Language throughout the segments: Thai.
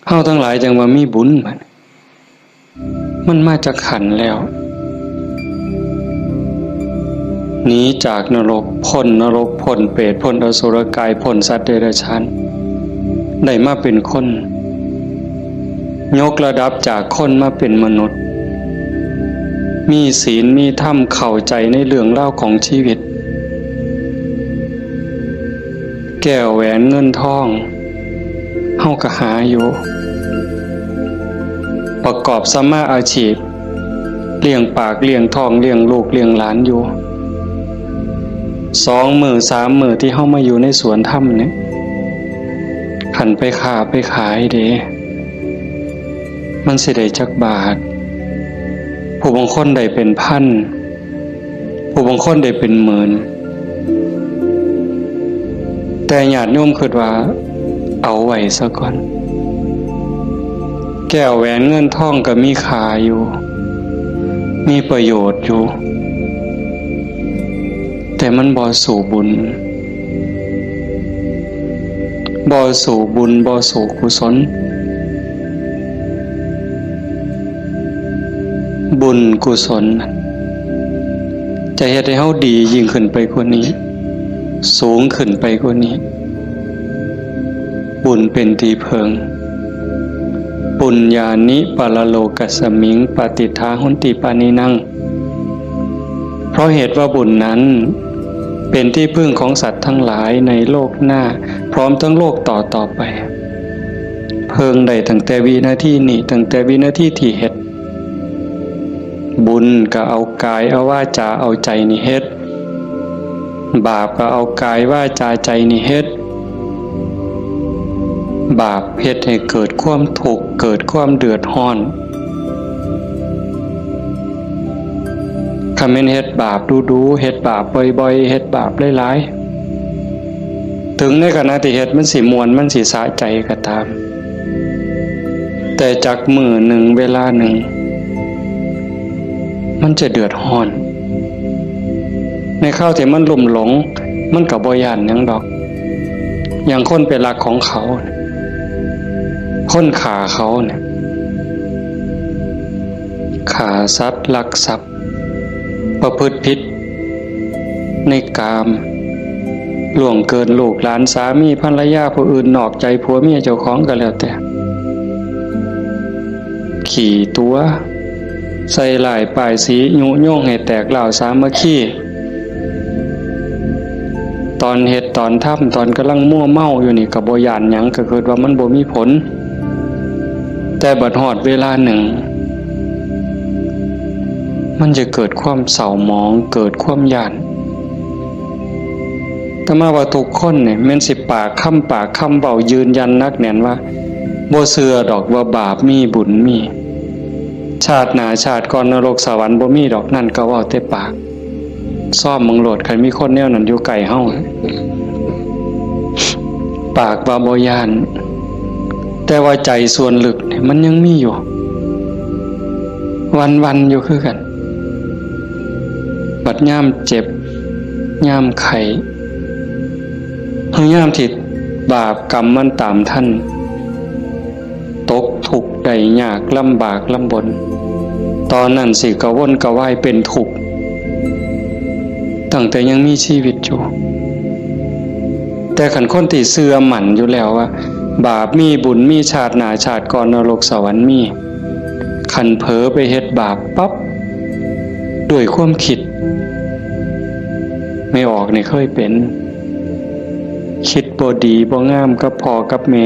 เฮาทั้งหลายจังว่ามีบุญมันมาจากขันแล้วหนีจากนรกพ้นนรกพ้นเปรตพ้นอสุรกายพ้นสัตว์เดรัจฉานได้มาเป็นคนยกระดับจากคนมาเป็นมนุษย์มีศีลมีธรรมเข้าใจในเรื่องเล่าของชีวิตแก้วแหวนเงินทองเฮาก็หาอยู่ประกอบสัมมาอาชีพเลี้ยงปากเลี้ยงท้องเลี้ยงลูกเลี้ยงหลานอยู่2 มื้อ 3 มื้อที่เฮามาอยู่ในสวนธรรมเนี่ยขันไปค้าไปขายเด้มันสิได้จักบาทผู้บางคนได้เป็นพันผู้บางคนได้เป็นหมื่นแต่ญาติโยมคิดว่าเอาไว้ซะก่อนแก้วแหวนเงินทองก็มีค่าอยู่มีประโยชน์อยู่แต่มันบ่สู่บุญบ่สู่บุญบ่สู่กุศลบุญกุศลจะเฮ็ดให้เฮาดียิ่งขึ้นไปกว่านี้สูงขึ้นไปกว่านี้บุญเป็นที่เพิงปุญญานิปะละโลกัสสมิงปฏิทาหุนติปานินังเพราะเหตุว่าบุญนั้นเป็นที่พึ่งของสัตว์ทั้งหลายในโลกหน้าพร้อมทั้งโลกต่อไปเพิงได้ตั้งแต่วินาทีนี้ตั้งแต่วินาทีที่เฮ็ดบุญก็เอากายเอาวาจาเอาใจนี่เฮ็ดบาปก็เอากายวาจาใจนี่เฮ็ดบาปเฮ็ดให้เกิดความทุกข์เกิดความเดือดร้อนคันแม่นเฮ็ดบาปดูๆเฮ็ดบาปบ่อยๆเฮ็ดบาปหลายๆถึงในขณะที่เฮ็ดมันสิม่วนมันสิสะใจก็ตามแต่จากมื้อหนึ่งเวลาหนึ่งมันจะเดือดร้อนในข้าวที่มันลุ่มหลงมันก็บ่ย้านหยังดอกอย่างคนไปรักของเขาคนฆ่าเขาเนี่ยฆ่าสัตว์ลักทรัพย์ประพฤติผิดในกามล่วงเกินลูกหลานสามีภรรยาผู้อื่นนอกใจผัวเมียเจ้าของก็แล้วแต่ขี่ตัวใส่หลายป้ายสียุโยงให้แตกเหล่าสามัคคีตอนเฮ็ดตอนทำตอนกำลังมั่วเมาอยู่นี่ก็บ่ย้านหยังก็คิดว่ามันบ่มีผลแต่บัดฮอดเวลาหนึ่งมันจะเกิดความเศร้าหมองเกิดความย้านแต่มาว่าทุกคนเนี่ยแม่นสิปากคำเว้ายืนยันนักแน่นว่าบ่เชื่อดอกว่าบาปมีบุญมีชาติหน้าชาติก่อนนรกสวรรค์บ่มีดอกนั่นก็เว้าแต่ปากซ่อมมึงโหลดใครมีคนแนวนั้นอยู่ไกลเฮาปากว่าบ่ย้านแต่ว่าใจส่วนลึกเนี่ยมันยังมีอยู่วันๆอยู่คือกันบัดยามเจ็บยามไข้เฮายามที่บาปกรรมมันตามท่านตกทุกข์ได้ยากลำบากลำบนตอนนั้นสิกระวนกระวายเป็นทุกข์ตั้งแต่ยังมีชีวิตอยู่แต่ขันคนที่เชื่อมั่นอยู่แล้วว่าบาปมีบุญมีชาติหน้าชาติก่อนนรกสวรรค์มีขันเผลอไปเฮ็ดบาปปั๊บด้วยความคิดไม่ออกนี่เคยเป็นคิดบ่ดีบ่งามกับพ่อกับแม่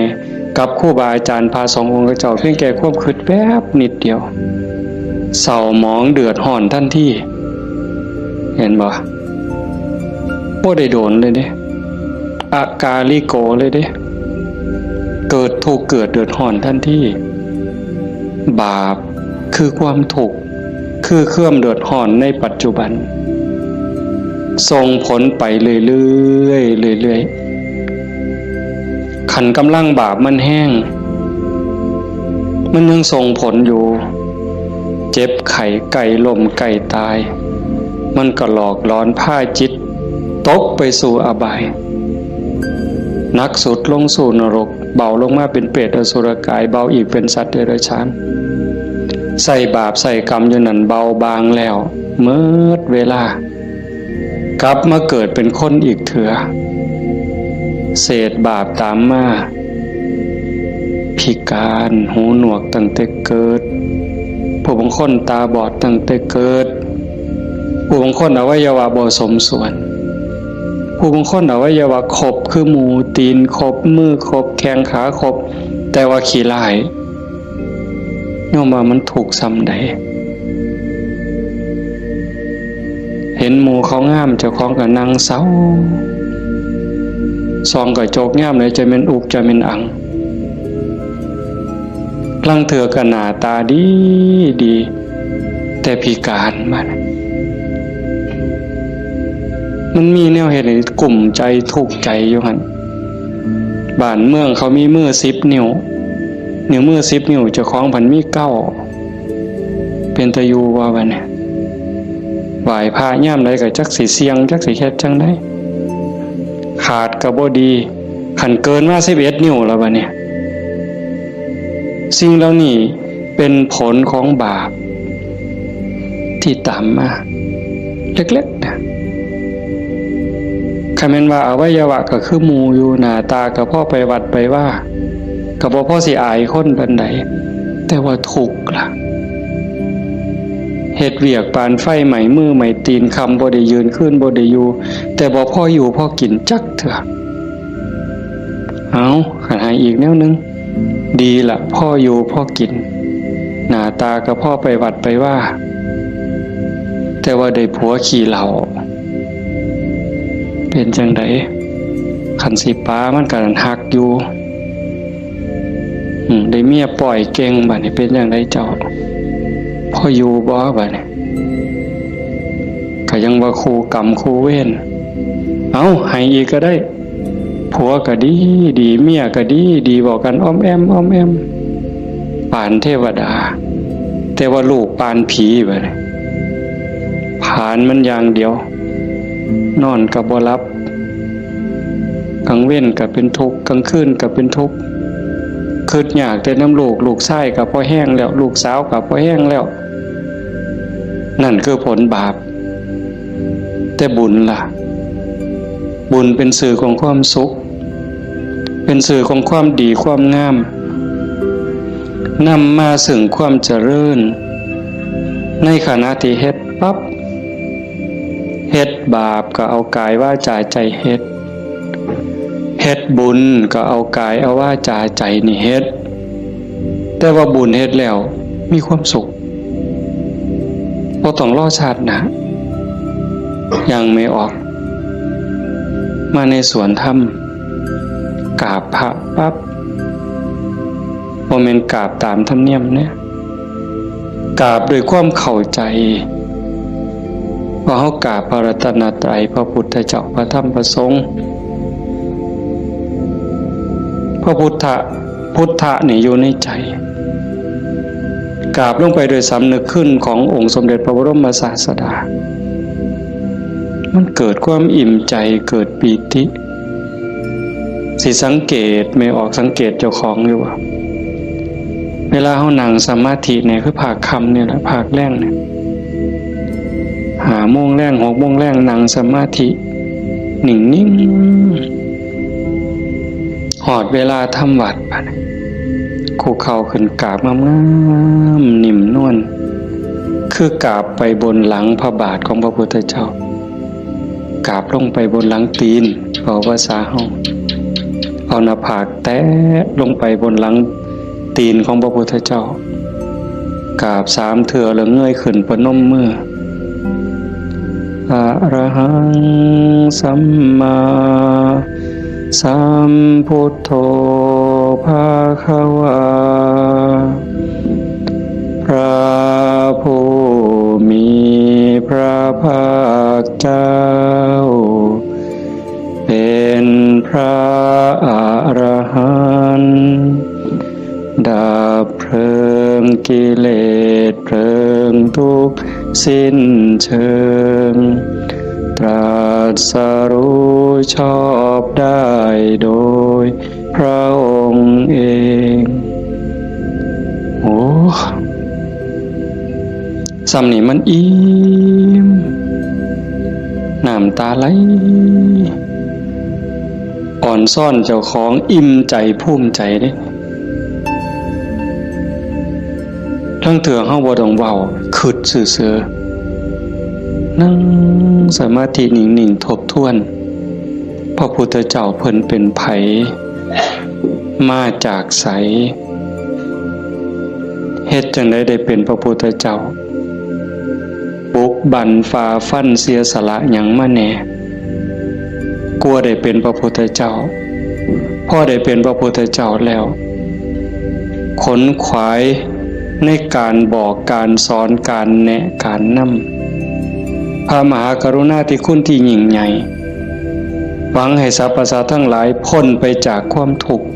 กับครูบาอาจารย์พา2 องค์เจ้าเพียงแค่ความคิดแป๊บนิดเดียวเศร้าหมองเดือดร้อนทันทีเห็นบ่บ่ได้โดนเลยเด้อากาลิโกเลยเด้เกิดทุกข์เกิดเดือดร้อนทันทีบาปคือความทุกข์คือเครื่องเดือดร้อนในปัจจุบันส่งผลไปเรื่อยๆขันกำลังบาปมันแห้งมันยังส่งผลอยู่เจ็บไข้ไก่ล้มไก่ตายมันก็หลอกหลอนพาจิตตกไปสู่อบายนักสุดลงสู่นรก เบาลงมาเป็นเปรตอสุรกายเบาอีกเป็นสัตว์เดรัจฉานใส่บาปใส่กรรมอยู่นั่นเบาบางแล้วเมื่อเวลากลับมาเกิดเป็นคนอีกเถื่อเศษบาปตามมาพิการหูหนวกตั้งแต่เกิดผู้บางคนตาบอดตั้งแต่เกิดผู้บางคนอวัยวะบ่สมส่วนผู้บางคนอวัยวะครบคือหมูตีนครบมือครบแข้งขาครบแต่ว่าขี้ร้ายโยมว่ามันถูกซ้ำใดเห็นหมูเขางามเจ้าของก็นั่งเศร้าซองก็โจกงามเลยจะเป็นอุกจะเป็นอังลังเถื่อก็หน้าตาดีดีแต่พิการมันมีแนวเหตุในกลุ่มใจทุกข์ใจอยู่หั่นบ้านเมืองเขามีมือ10 นิ้วมือ10 นิ้วเจ้าของพันมี9เป็นตะยูว่าบัดนี้ไหว้พระย่ามใดก็จักสิเสียงจักสิเฮ็ดจังได๋ขาดก็บ่ดีคันเกินมา11 นิ้วแล้วบัดนี้สิ่งเหล่านี้เป็นผลของบาปที่ตามมาเล็กๆนะคำแม่นว่าอวัยวะก็คือหมู่อยู่หน้าตาก็พ่อไปวัดไปว่าก็บ่พอสิอายคนปานใดแต่ว่าทุกข์ล่ะเฮ็ดเวียกปานไฟไหม้มือไหม้ตีนคำบ่ได้ยืนขึ้นบ่ได้อยู่แต่บ่พออยู่พอกินจักเถื่อเอาขันหาอีกแนวนึงดีละพ่ออยู่พ่อกินหน้าตาก็พ่อไปวัดไปว่าแต่ว่าได้ผัวขี่เหล่าเป็นจังไดขันสิป้ามันก็หักอยู่ได้เมียปล่อยเก่งบัดนี้เป็นจังไดเจ้าพ่ออยู่บ่บัดนี้ก็ยังว่าคู่กรรมคู่เวรเอาให้อีกก็ได้ผัวก็ดีดีเมียก็ดีดีบอกกันอ้อมแอมอ้อมแอมปานเทวดาแต่ว่าลูกปานผีบัดนี้ผ่านมันอย่างเดียวนอนก็บ่หลับกลางเว้นก็เป็นทุกข์กลางคืนก็เป็นทุกข์คิดอยากแต่น้ำลูกชายก็พอแห้งแล้วลูกสาวก็พอแห้งแล้วนั่นคือผลบาปแต่บุญล่ะบุญเป็นสื่อของความสุขเป็นสื่อของความดีความงามนำมาซึ่งความเจริญในขณะที่เฮ็ดปั๊บเฮ็ดบาปก็เอากายวาจาใจเฮ็ดบุญก็เอากายเอาวาจาใจนี่เฮ็ดแต่ว่าบุญเฮ็ดแล้วมีความสุขบ่ต้องรอชาติหน้ายังไม่ออกมาในสวนธรรมกราบพระปั๊บบ่แม่นกราบตามธรรมเนียมเนี่ยกราบด้วยความเข้าใจว่าเฮากราบพระรัตนตรัยพระพุทธเจ้าพระธรรมพระสงฆ์พระพุทธะนี่อยู่ในใจกราบลงไปโดยสำนึกขึ้นขององค์สมเด็จพระบรมศาสดามันเกิดความอิ่มใจเกิดปีติสิสังเกตไม่ออกสังเกตเจ้าของอยู่ว่าเวลาเฮานั่งสมาธิเนี่ยคือภาคค่ำเนี่ยแหละภาคแรงเนี่ย5 โมงแรง6 โมงแรงนั่งสมาธินิ่งๆหอดเวลาทำวัดบัดคู่เข่าขึ้นกราบงามๆนิ่มนวลคือกราบไปบนหลังพระบาทของพระพุทธเจ้ากราบลงไปบนหลังตีนเอาภาษาเฮาเอาหน้าผากแตะลงไปบนหลังตีนของพระพุทธเจ้ากราบ3 เทื่อแล้วเงยขึ้นประนมมืออะระหังสัมมาสัมพุทโธภะคะวาพระผู้มีพระภาคเจ้าเป็นพระอรหันต์ดับเพลิงกิเลสเพลิงทุกข์สิ้นเชิงตรัสรู้ชอบได้โดยพ ระองค์เองโอ้สำนี่มันอิ่มน้ำตาไหลอ่อนซ่อนเจ้าของอิ่มใจภูมิใจเด้ทั้งเถื่อเฮาบ่ต้องเว้าคิดซื่อๆนั่งสมาธินิ่งๆทบทวนพระพุทธเจ้าเพิ่นเป็นไผมาจากไสเฮ็ดจังได๋ได้เป็นพระพุทธเจ้าบุกบั่นฝ่าฟันเสียสละหยังมาแน่กลัวได้เป็นพระพุทธเจ้าพอได้เป็นพระพุทธเจ้าแล้วขนขวายในการบอกการสอนการแนะการนำพระมหากรุณาธิคุณที่ยิ่งใหญ่หวังให้สรรพสัตว์ทั้งหลายพ้นไปจากความทุกข์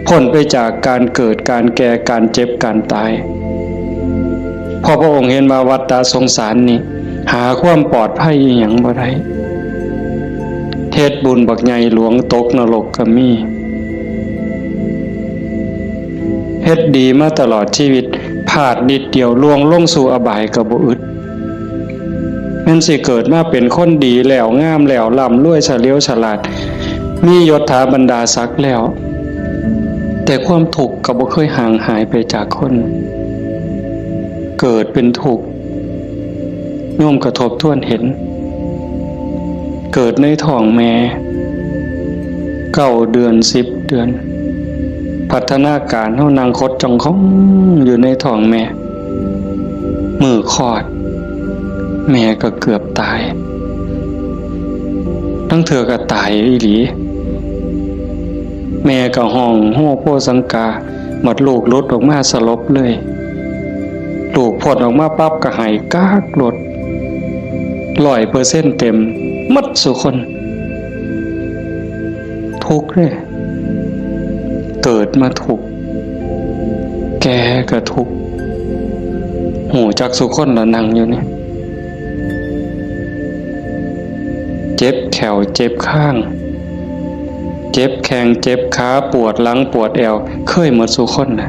พ้นไปจากการเกิดการแก่การเจ็บการตายพอพระองค์เห็นว่าวัฏสงสารนี่หาความปลอดภัยอีหยังบ่ได้เทศบุญบักใหญ่หลวงตกนรกก็มีเฮ็ดดีมาตลอดชีวิตพลาดนิดเดียวล่วงลงสู่อบายก็บ่อึดแม่นสิเกิดมาเป็นคนดีแล้วงามแล้วร่ำรวยเฉลียวฉลาดมียศถาบรรดาศักดิ์แล้วแต่ความทุกข์ก็บ่เคยห่างหายไปจากคนเกิดเป็นทุกข์โยมกระทบทวนเห็นเกิดในท้องแม่9 เดือน10 เดือนพัฒนาการเฮานั่งคดจ้องของอยู่ในท้องแม่มือคลอดแม่ก็เกือบตายทั้งเธอก็ตายอีหลีแม่ก็ห้องโฮโพสังกาหมดลูกลดออกมาสลบเลยลูกพดออกมาปั๊บก็หายกากลด100%เต็มหมดสุคนทุกข์เลยเกิดมาทุกข์แก่ก็ทุกข์หูจักสุคนละนั่งอยู่นี่เจ็บแขวเจ็บข้างเจ็บแข้งเจ็บขาปวดหลังปวดแอวเคยหมดสุคนนะ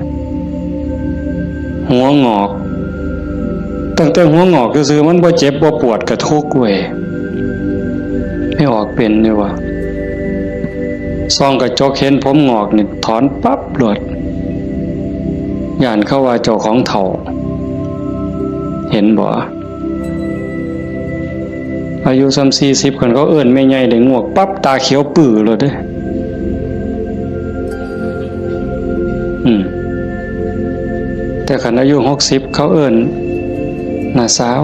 หัวงอกตั้งแต่หัวงอกก็คือมันบ่เจ็บบ่ปวดก็ทุกข์เว้ยไม่ออกเป็นนี่วะซองกระจกเห็นผมงอกนี่ถอนปั๊บหลดย่านเข้าว่าเจ้าของเฒ่าเห็นบ่อายุ40คนเขาเอิ้นแม่ใหญ่ได้งวกปั๊บตาเขียวปื้อเลยเด้แต่คันอายุ60เขาเอิ้นน่าสาว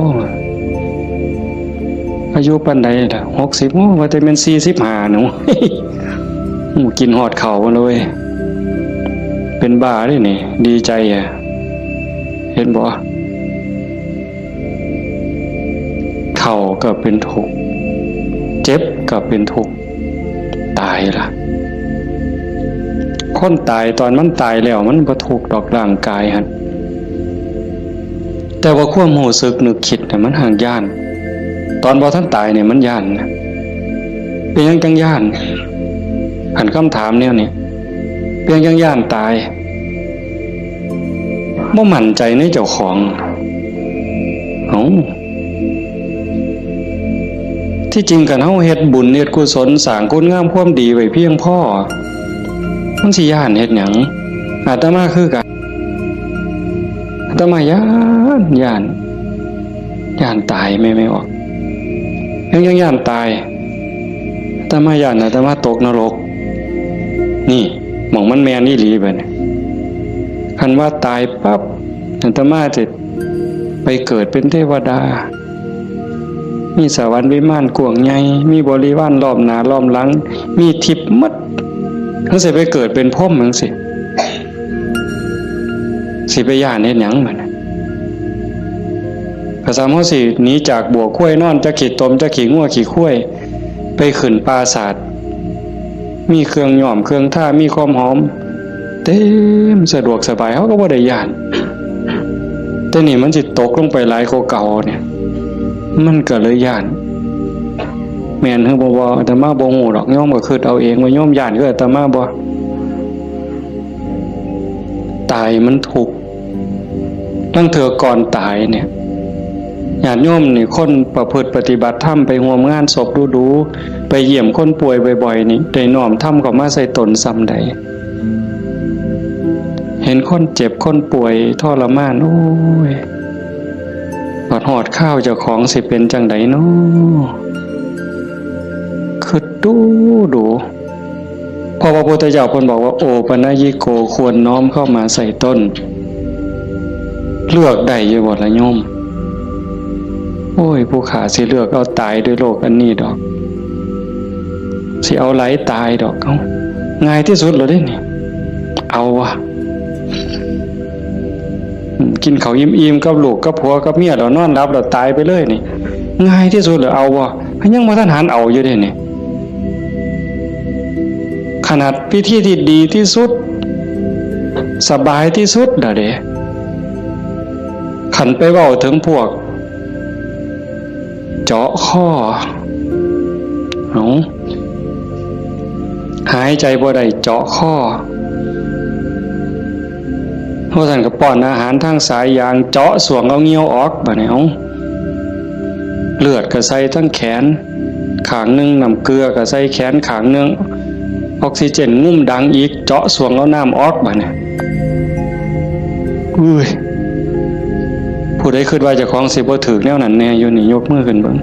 อายุปานใดล่ะ60โอ้ว่าแต่แม่น45หนูกินฮอดข้าวเลยเป็นบ้าเด้นี่ดีใจอ่ะเห็นบ่เฒ่าก็เป็นทุกข์เจ็บก็เป็นทุกข์ตายล่ะคนตายตอนมันตายแล้วมันบ่ทุกข์ดอกร่างกายหั่นแต่ว่าความรู้สึกนึกคิดน่ะมันห่างย่านตอนบ่ทันตายเนี่ยมันย่านนะเป็นหยังจังย่านหันคำถามแนวนี้เป็นหยังจังย่านตายบ่มั่นใจในเจ้าของที่จริงกันเฮาเฮ็ดบุญเฮ็ดกุศลสร้างคุณงามความดีไว้เพียงพอมันสิย่านเฮ็ดหยังอาตมาคือกันอาตมาย่านตายไม่ออกยังย่านตายอาตมาย่านอาตมาตกนรกนี่หม่องมันแม่นอีหลีบัดนี้คันว่าตายปั๊บอาตมาจะไปเกิดเป็นเทวดามีสวรรค์วิมานกว้างใหญ่มีบริวารล้อมหน้าล้อมหลังมีทิพย์หมดทั้งสิไปเกิดเป็นพรหมจังสิไปย่านเฮ็ดหยังบัดนี้ภาษาเฮาสิหนีจากบัวข้วยนอนจะขี้ตมจะขี้งัวขี้ข้วยไปขึ้นปราสาทมีเครื่องย้อมเครื่องท่ามีความหอมเต็มสะดวกสบายเฮาก็บ่ได้ย่านแต่นี่มันสิตกลงไปหลายกว่าเก่าเนี่ยมันก็เลยย่านแม่นคือบ่อาตมาบ่ฮู้ดอกโยมก็คิดเอาเองว่าโยมย่านคืออาตมาบ่ ตายมันทุกข์ตั้งเถื่อก่อนตายเนี่ยญาติโยมนี่คนประพฤติปฏิบัติธรรมไปร่วมงานศพดูๆไปเยี่ยมคนป่วยบ่อยๆนี่ได้น้อมธรรมเข้ามาใส่ตนซ้ำใดเห็นคนเจ็บคนป่วยทรมานโอ้ยปอดหอดข้าวเจ้าของสิเป็นจังไดเนาะคือดูพอพระพุทธเจ้าเพิ่นบอกว่าโอปนญิโกควรน้อมเข้ามาใส่ต้นเลือกได้อยู่บ่ล่ะโยมโอ้ยผู้ขาสิเลือกเอาตายด้วยโรคอันนี้ดอกสิเอาไหลตายดอกเอาง่ายที่สุดเลยได้นี่เอาวะกินข้าวอิ่มๆกับลูกกับผัวกับเมียแล้วนอนหลับแล้วตายไปเลยนี่ง่ายที่สุดเลยเอาวะยังบ่ทันหันเอาอยู่เด้นี่ขนาดพิธีที่ดีที่สุดสบายที่สุดเด้ขันไปเว้าถึงพวกเจาะข้อหายใจบ่ได้เจาะข้อเพราะท่านก็ป้อนอาหารทางสายยางเจาะสวงเอาเงี้ยวออกบ่เนี่ยเลือดก็ใส่ทั้งแขนขางนึงน้ำเกลือก็ใส่แขนขางนึงออกซิเจนงุ่มดังอีกเจาะสวงเอาน้ำออกบ่เนี่ยอุ้ยผู้ใดคิดว่าเจ้าของสิบ่ถูกแนวนั้นแน่อยู่นี่ยกมือขึ้นเบิ่ง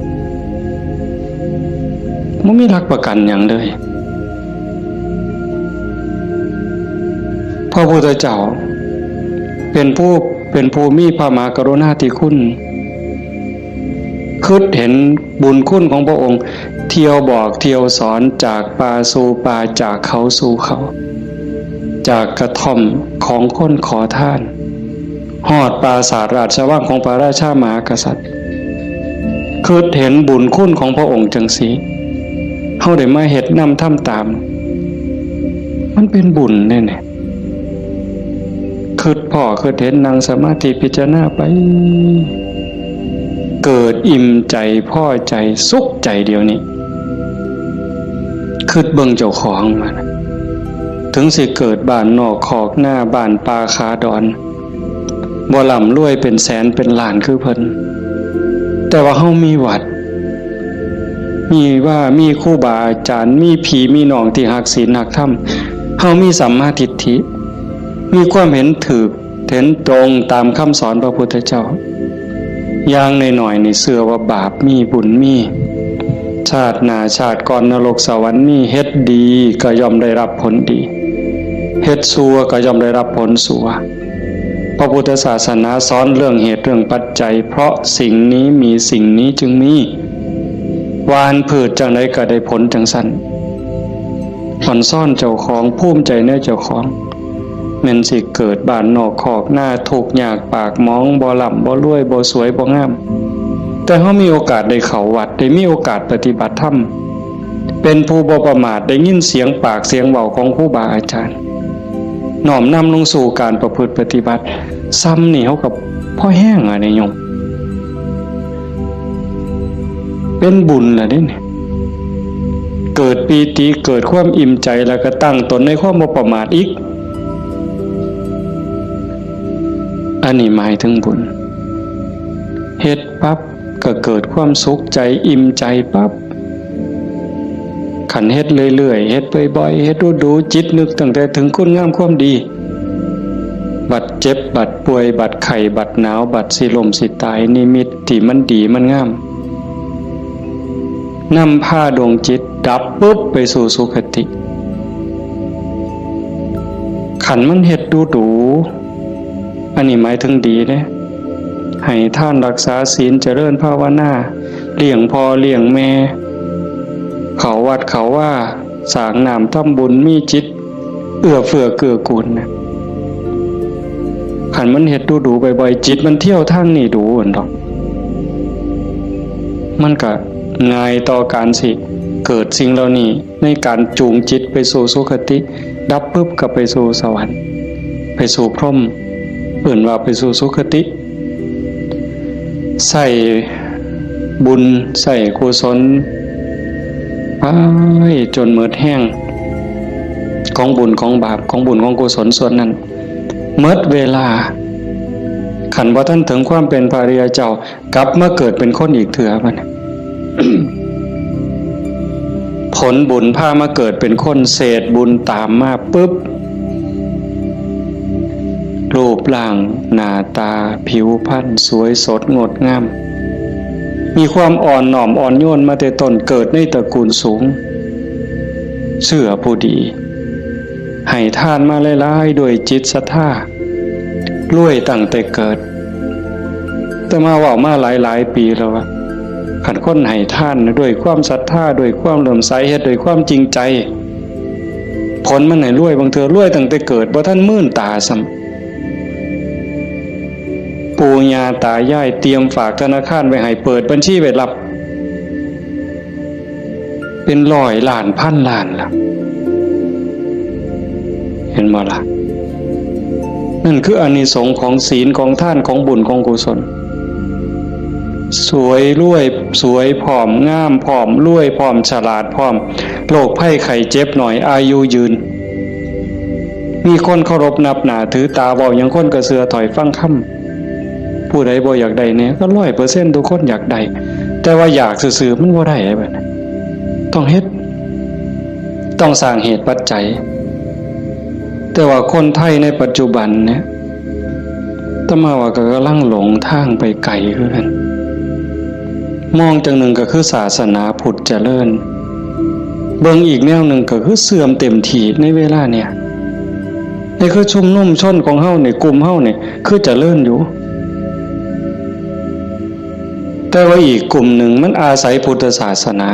บ่มีหลักประกันหยังเลยพระพุทธเจ้าเป็นผู้มีพระมหากรุณาธิคุณคิดเห็นบุญคุณของพระองค์เที่ยวบอกเที่ยวสอนจากป่าสู่ป่าจากเขาสู่เขาจากกระท่อมของคนขอทานฮอดปราสาทราชวังของพระราชามหากษัตริย์คิดเห็นบุญคุณของพระองค์จังสีเฮาได้มาเฮ็ดนำทำตามมันเป็นบุญแน่ๆคิดพ่อคิดเห็นนั่งสมาธิพิจารณาไปเกิดอิ่มใจพอใจสุขใจเดียวนี้คิดเบิ่งเจ้าของมันถึงสิเกิดบ้านนอกขอกหน้าบ้านป่าคาดอนบ่ร่ำรวยเป็นแสนเป็นล้านคือเพิ่นแต่ว่าเฮามีวัดมีครูบาอาจารย์มีพี่มีน้องที่รักศีลรักธรรมเฮามีสัมมาทิฏฐิมีความเห็นถูกเห็นตรงตามคำสอนพระพุทธเจ้าอย่างน้อยๆนี่เชื่อว่าบาปมีบุญมีชาติหน้าชาติก่อนนรกสวรรค์มีเฮ็ดดีก็ย่อมได้รับผลดีเฮ็ดชั่วก็ย่อมได้รับผลชั่วพระพุทธศาสนาสอนเรื่องเหตุเรื่องปัจจัยเพราะสิ่งนี้มีสิ่งนี้จึงมีหวานพืชจังไดก็ได้ผลจังซั่นผ่อนซ่อนเจ้าของภูมิใจในเจ้าของแม่นสิเกิดบ้านนอกคอกหน้าทุกข์ยากปากหมองบ่ร่ำบ่รวยบ่สวยบ่งามแต่เฮามีโอกาสได้เข้าวัดได้มีโอกาสปฏิบัติธรรมเป็นผู้บ่ประมาทได้ยินเสียงปากเสียงเว้าของครูบาอาจารย์น้อมนำลงสู่การประพฤติปฏิบัติซ้ำนี่เฮากับพ่อแห้งอ่ะเนี่ยโยมเป็นบุญล่ะเด้นี่เกิดปีติเกิดความอิ่มใจแล้วก็ตั้งตนในความบ่ประมาทอีกอันนี้หมายถึงบุญเฮ็ดปั๊บก็เกิดความสุขใจอิ่มใจปั๊บขันเฮ็ดเรื่อยๆเฮ็ดบ่อยๆเฮ็ดดูจิตนึกตั้งแต่ถึงคุณงามความดีบัดเจ็บบัดป่วยบัดไข้บัดหนาวบัดสิลมสิตายนิมิตที่มันดีมันงามนำพาดวงจิตดับปุ๊บไปสู่สุคติขันมันเฮ็ดดูอันนี้หมายถึงดีเด้ให้ท่านรักษาศีลเจริญภาวนาเลี้ยงพ่อเลี้ยงแม่เขาวัดเขาว่าสร้างน้ำทำบุญมีจิตเอื้อเฟื้อเกื้อกูลนะขันมันเฮ็ดดูบ่อยๆจิตมันเที่ยวทางนี้ดูอั่นดอกมันก็ง่ายต่อการสิเกิดสิ่งเหล่านี้ในการจูงจิตไปสู่สุคติดับปุ๊บก็ไปสู่สวรรค์ไปสู่พรหมเอื่นว่าไปสู่สุคติใส่บุญใส่กุศลไปจนหมดแห้งของบุญของบาปของบุญของกุศลส่วนนั้น เมื่อเวลาขันว่าท่านถึงความเป็นพระอริยเจ้ากลับมาเกิดเป็นคนอีกเถื่อมัน ผลบุญพามาเกิดเป็นคนเศษบุญตามมาปุ๊บรูปร่างหน้าตาผิวพรรณสวยสดงดงามมีความอ่อนหน่อมอ่อนโยนมาแต่ต้นเกิดในตระกูลสูงเชื่อผู้ดีให้ทานมาหลายๆด้วยจิตศรัทธารวยตั้งแต่เกิดแต่มาว่ามาหลายปีแล้วว่าขันคนให้ทานด้วยความศรัทธาด้วยความเลื่อมใสเฮ็ดด้วยความจริงใจผลมันให้รวยบางเทื่อรวยตั้งแต่เกิดบ่ทันมื่นตาซ้ำปู่ย่าตายายเตรียมฝากธนาคารไว้ให้เปิดบัญชีไว้รับเป็นร้อยล้านพันล้านล่ะเห็นบ่ล่ะนั่นคืออานิสงส์ของศีลของทานของบุญของกุศลสวยรวยสวยผอมงามผอมรวยผอมฉลาดผอมโรคภัยไข้เจ็บหน่อยอายุยืนมีคนเคารพนับหน้าถือตาเว้าหยังคนก็เชื่อถอยฟังคำผู้ใดบ่อยากได้เนี่ยก็ 100% ทุกคนอยากได้แต่ว่าอยากซื่อๆมันบ่ได้แบบนั้นต้องเฮ็ดต้องสร้างเหตุปัจจัยแต่ว่าคนไทยในปัจจุบันเนี่ยตมาว่าก็กำลังหลงทางไปไกลคือกันมองจังหนึ่งก็คือศาสนาพุทธเจริญเบิ่งอีกแนวหนึ่งก็คือเสื่อมเต็มทีในเวลาเนี่ยนี่คือชุมนุมชนของเฮาเนี่ยกลุ่มเฮาเนี่ยคือเจริญอยู่แต่ว่าอีกกลุ่มหนึ่งมันอาศัยพุทธศาสนา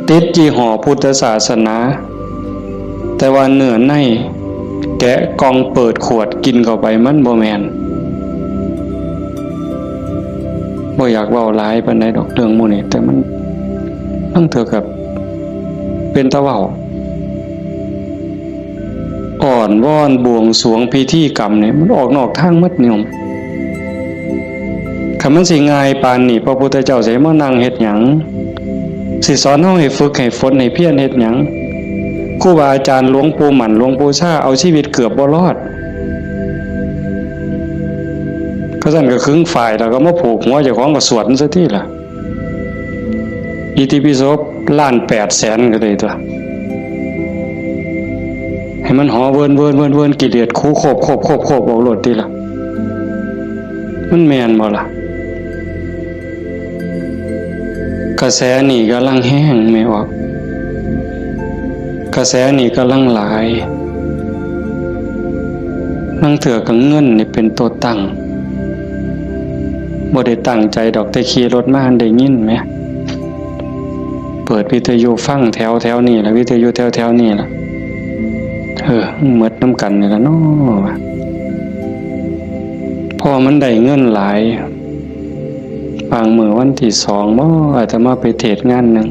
ติดยี่ห้อพุทธศาสนาแต่ว่าเนื้อในแกะกล่องเปิดขวดกินเข้าไปมันบ่แม่นบ่อยากเว้าหลายปานใดดอกเรื่องหมู่นี้แต่มันต้องเถือกับเป็นตะเว้าอ่อนวอนบวงสรวงพิธีกรรมเนี่ยมันออกนอกทางมัดนิยมคำมันสิง่ายปานนี้พระพุทธเจ้าสิมานั่งเฮ็ดหยังสิสอนเฮาให้ฝึกให้ฝนให้เพียรเฮ็ดหยังครูบาอาจารย์หลวงปู่หมั่นหลวงปู่ชาเอาชีวิตเกือบบ่รอดก็สั่นก็ครึ่งฝ่ายแล้วก็มาผูกหัวเจ้าของก็สวดซะทีล่ะอิติปิโส1,800,000ก็ได้ตัวให้มันหอเวินกิเลสคูโคบเอาโลดติล่ะมันแม่นบ่ล่ะกระแสนี่กำลังแห้งไม่ออกกระแสนี่กำลังหลายนั่งเถื่อกับเงินนี่เป็นตัวตั้งบ่ได้ตั้งใจดอกแต่ขี่รถมาได้ยินไหมเปิดวิทยุฟังแถวนี่ล่ะวิทยุแถวนี่ล่ะหมดน้ำกันนี่ล่ะเนาะพอมันได้เงินหลายบางมื้อวันที่2บ่อาจจะมาไปเทศงานนึง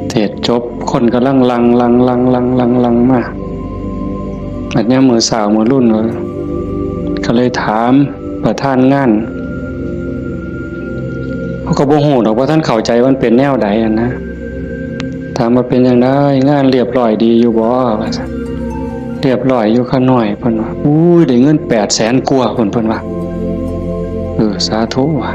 เทศจบคนกำลังลังมาอันนี้มือสาวมือรุ่นก็เลยถามประธานงานเขาก็บ่ฮู้ดอกว่าท่านเข้าใจว่ามันเป็นแนวใดนะถามว่าเป็นจังได๋งานเรียบร้อยดีอยู่บ่ว่าซั่นเรียบร้อยอยู่ข้าน้อยเพิ่นว่าอุ้ยได้เงิน800,000กว่าเพิ่นว่าสาธุว่ะ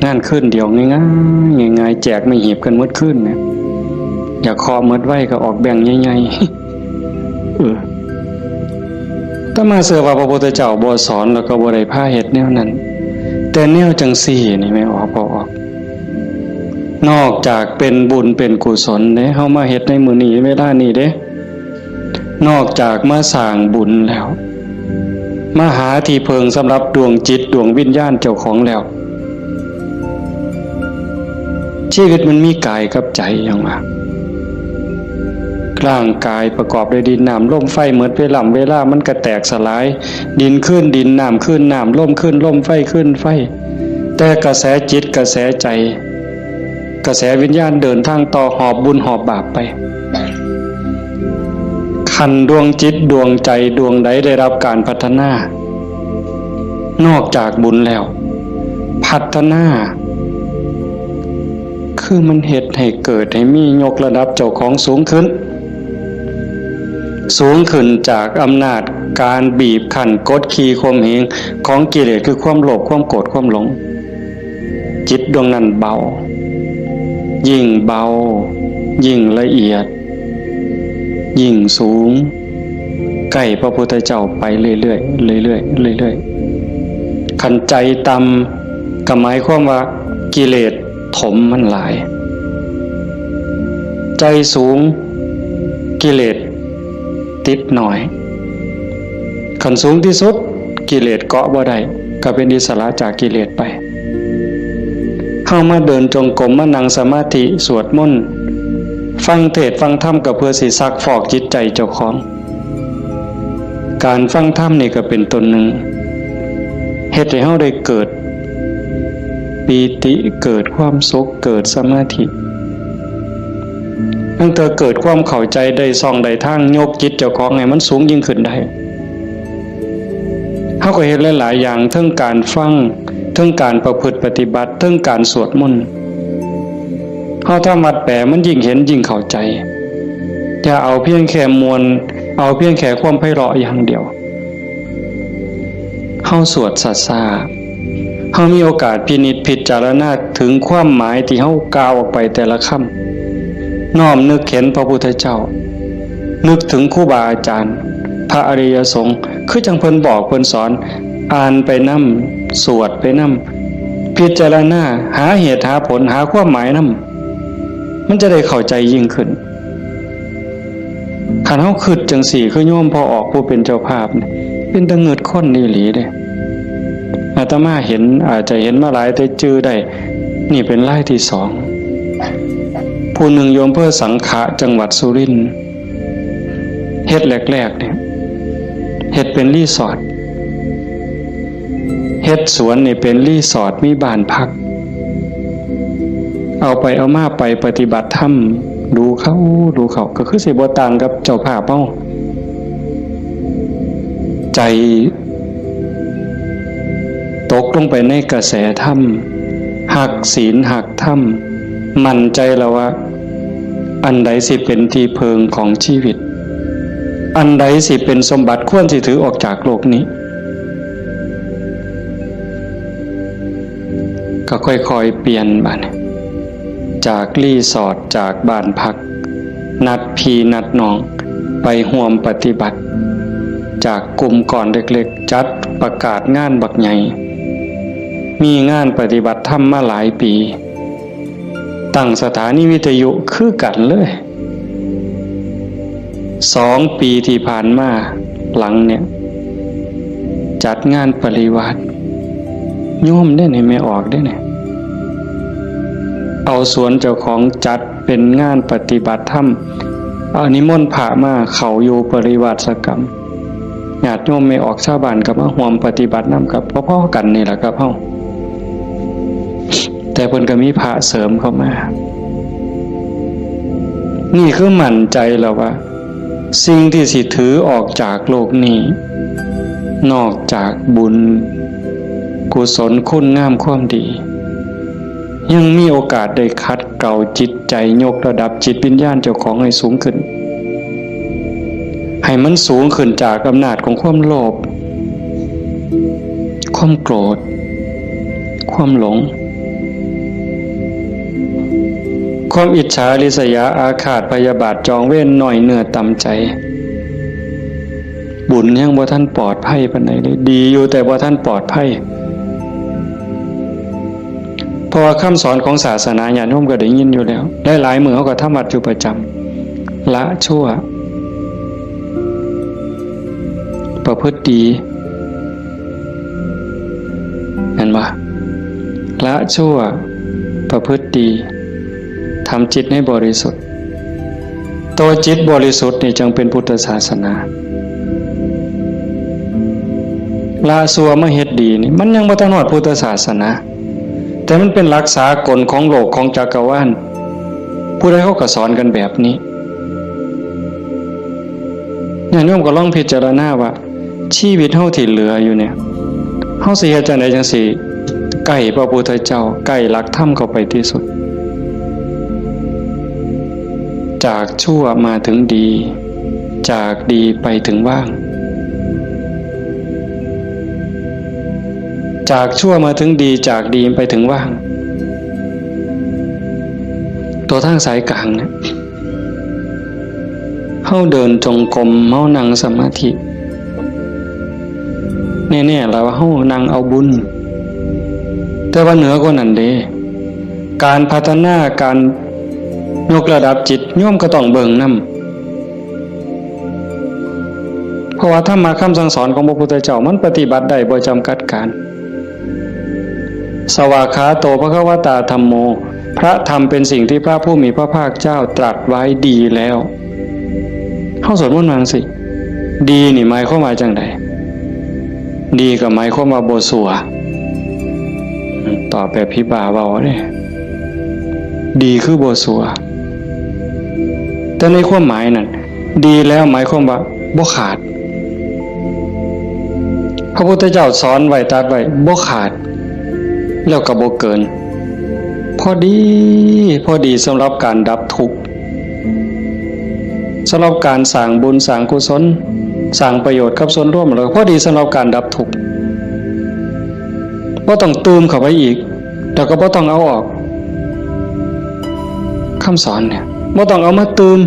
งานขึ้นเดียวง่ายแจกไม่หีบกันหมดขึ้นเนี่ยอยากคอหมดไว้ก็ออกแบ่งใหญ่ๆถ้ามาเสือว่าพระพุทธเจ้าบ่สอนแล้วก็บ่ได้พาเฮ็ดแนวนั้นแต่แนวจังซี่นี่ไม่ออกบ่ออกนอกจากเป็นบุญเป็นกุศลเด้เฮามาเฮ็ดในมื้อนี้เวลานี้เด้นอกจากมาสร้างบุญแล้วมาหาที่เพิงสำหรับดวงจิตดวงวิญญาณเจ้าของแล้วชีวิตมันมีกายกับใจอย่างว่าร่างกายประกอบด้วยดินน้ำลมไฟเหมือนเวลามันก็แตกสลายดินขึ้นดินน้ำขึ้นน้ำลมขึ้นลมไฟขึ้นไฟแต่กระแสจิตกระแสใจกระแสวิญญาณเดินทางต่อหอบบุญหอบบาปไปขันดวงจิตดวงใจดวงใดได้รับการพัฒนานอกจากบุญแล้วพัฒนาคือมันเหตุให้เกิดให้มียกระดับเจ้าของสูงขึ้น สูงขึ้นจากอำนาจการบีบคั้นกดขี่ข่มเหงของกิเลสคือความโลภความโกรธความหลงจิตดวงนั้นเบายิ่งเบายิ่งละเอียดยิ่งสูงใกล้พระพุทธเจ้าไปเรื่อยๆเรื่อยๆเรื่อยๆขันใจต่ำก็หมายความว่ากิเลสถมมันหลายใจสูงกิเลสติดหน่อยขันสูงที่สุดกิเลสเกาะบ่ได้ก็เป็นอิสระจากกิเลสไปเข้ามาเดินจงกรมมานั่งสมาธิสวดมนต์ฟังเทศน์ฟังธรรมก็เพื่อสิซักฟอกจิตใจเจ้าของการฟังธรรมนี่ก็เป็นตนหนึ่งเฮ็ดให้เฮาได้เกิดปีติเกิดความสุขเกิดสมาธิตั้งแต่เกิดความเข้าใจได้ส่องได้ทางยกจิตเจ้าของให้มันสูงยิ่งขึ้นได้เฮาก็เฮ็ดหลายๆอย่างทั้งการฟังทั้งการประพฤติปฏิบัติทั้งการสวดมนต์เฮาทำวัดแปลมันยิ่งเห็นยิ่งเข้าใจอย่าเอาเพียงแค่มวลเอาเพียงแค่ความไพเราะอย่างเดียวเฮาสวดซาๆเฮามีโอกาสพินิจพิจารณาถึงความหมายที่เฮากล่าวออกไปแต่ละคำน้อมนึกเห็นพระพุทธเจ้านึกถึงครูบาอาจารย์พระอริยสงฆ์คือจังเพิ่นบอกเพิ่นสอนอ่านไปนำสวดไปนำพิจารณาหาเหตุหาผลหาความหมายนำมันจะได้เข้าใจยิ่งขึ้นคันเฮาคิดจังสี่คือโยมพอออกผู้เป็นเจ้าภาพนี่เป็นตะเงิดคนอีหลีเด้อาตมาเห็นอาจจะเห็นมาหลายแต่จื้อได้นี่เป็นรายที่2ผู้หนึ่งโยมเพื่อสังขะจังหวัดสุรินทร์เฮ็ดแรกๆเนี่ยเฮ็ดเป็นรีสอร์ทเฮ็ดสวนนี่เป็นรีสอร์ทมีบ้านพักเอาไปเอามาไปปฏิบัติธรรมดูเขาก็คือสิบ่ต่างกับเจ้าภาพเฮาใจตกลงไปในกระแสธรรมหักศีลหักธรรมมั่นใจแล้วว่าอันใดสิเป็นที่เพิงของชีวิตอันใดสิเป็นสมบัติควรสิถือออกจากโลกนี้ก็ค่อยๆเปลี่ยนบัดนี้จากรีสอร์ทจากบ้านพักนัดพี่นัดน้องไปร่วมปฏิบัติจากกลุ่มก่อนเล็กๆจัดประกาศงานบักใหญ่มีงานปฏิบัติธรรมมาหลายปีตั้งสถานีวิทยุคือกันเลย2 ปีที่ผ่านมาหลังเนี่ยจัดงานปริวาสโยมได้ไหนไม่ออกได้ไหนเอาสวนเจ้าของจัดเป็นงานปฏิบัติธรรมเอานิมนต์พระมาเข้าอยู่ปริวาสกรรมญาติโยมไม่ออกชาวบ้านกับมาร่วมปฏิบัตินำกับพ่อๆกันนี่แหละครับเฮาแต่เพิ่นก็มีพระเสริมเข้ามานี่คือมั่นใจแล้วว่าสิ่งที่สิถือออกจากโลกนี้นอกจากบุญกุศลคุณงามความดียังมีโอกาสได้คัดเกลาจิตใจยกระดับจิตวิญญาณเจ้าของให้สูงขึ้นให้มันสูงขึ้นจากอำนาจของความโลภความโกรธความหลงความอิจฉาริษยาอาฆาตพยาบาทจองเว้นหน่อยเนื้อต่ำใจบุญยังบ่ท่านปลอดภัยปานใดเลยดีอยู่แต่บ่ท่านปลอดภัยเพราะว่าคำสอนของศาสนาญาติโยมก็ได้ยินอยู่แล้วหลายๆมื้อเฮาก็ทำวัดอยู่ประจำละชั่วประพฤติดีเห็นบ่ละชั่วประพฤติดีทำจิตให้บริสุทธิ์ตัวจิตบริสุทธิ์นี่จึงเป็นพุทธศาสนาละชั่วมาเฮ็ดดีนี่มันยังบ่ทันฮอดพุทธศาสนาแต่มันเป็นหลักสากลของโลกของจักรวาลผู้ใดเขาก็สอนกันแบบนี้ญาติโยมก็ลองพิจารณาว่าชีวิตเฮาที่เหลืออยู่เนี่ยเฮาสิเฮ็ดจังได๋จังสิใกล้พระพุทธเจ้าใกล้หลักธรรมเข้าไปที่สุดจากชั่วมาถึงดี จากดีไปถึงว่างจากชั่วมาถึงดีจากดีไปถึงว่างตัวทางสายกลางเนี่ยเฮาเดินจงกรมเฮานั่งสมาธิแน่ๆแล้วเฮานั่งเอาบุญแต่ว่าเหนือกว่านั้นเด้การพัฒนาการยกระดับจิตโยมก็ต้องเบิ่งนำเพราะว่าธรรมะคำสั่งสอนของพระพุทธเจ้ามันปฏิบัติได้บ่จำกัดการสวากขาโตภควตาธัมโมพระธรรมเป็นสิ่งที่พระผู้มีพระภาคเจ้าตรัสไว้ดีแล้วเฮาสวดมนต์ว่าจังซี่ดีนี่หมายความว่าจังได๋ดีก็หมายความว่าบ่ชั่วตอบแบบพี่บ่าเว้าเด้ดีคือบ่ชั่วแต่ในความหมายนั้นดีแล้วหมายความว่าบ่ขาดพระพุทธเจ้าสอนไว้ตรัสไว้บ่ขาดแล้วก็บ่เกินพอดีสำหรับการดับทุกข์สำหรับการสร้างบุญสร้างกุศลสร้างประโยชน์กับส่วนรวมแล้วพอดีสำหรับการดับทุกข์บ่ต้องเติมเข้าไปอีกแล้วก็บ่ต้องเอาออกคำสอนเนี่ยบ่ต้องเอามาเติม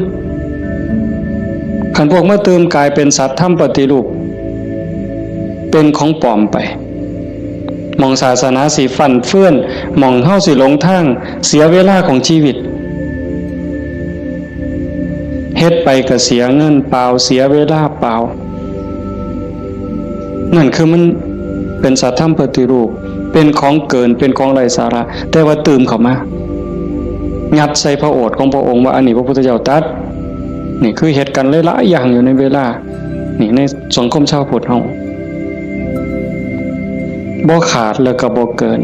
คันพวกมาเติมกลายเป็นสัตว์ทำปฏิรูปเป็นของปลอมไปมองศาสนาสิฟั่นเฟื่อนมองเฮาสิหลงทางเสียเวลาของชีวิตเฮ็ดไปก็เสียเงินเปล่าเสียเวลาเปล่านั่นคือมันเป็นสัตว์ทำปฏิรูปเป็นของเกินเป็นของไร้สาระแต่ว่าเติมเข้ามางัดใส่พระโอษฐ์ของพระองค์ว่าอันนี้พระพุทธเจ้าตรัสนี่คือเหตุการณ์หลายๆอย่างอยู่ในเวลานี่ในสังคมชาวพุทธเฮาบ่ขาดแล้วก็บ่เกิน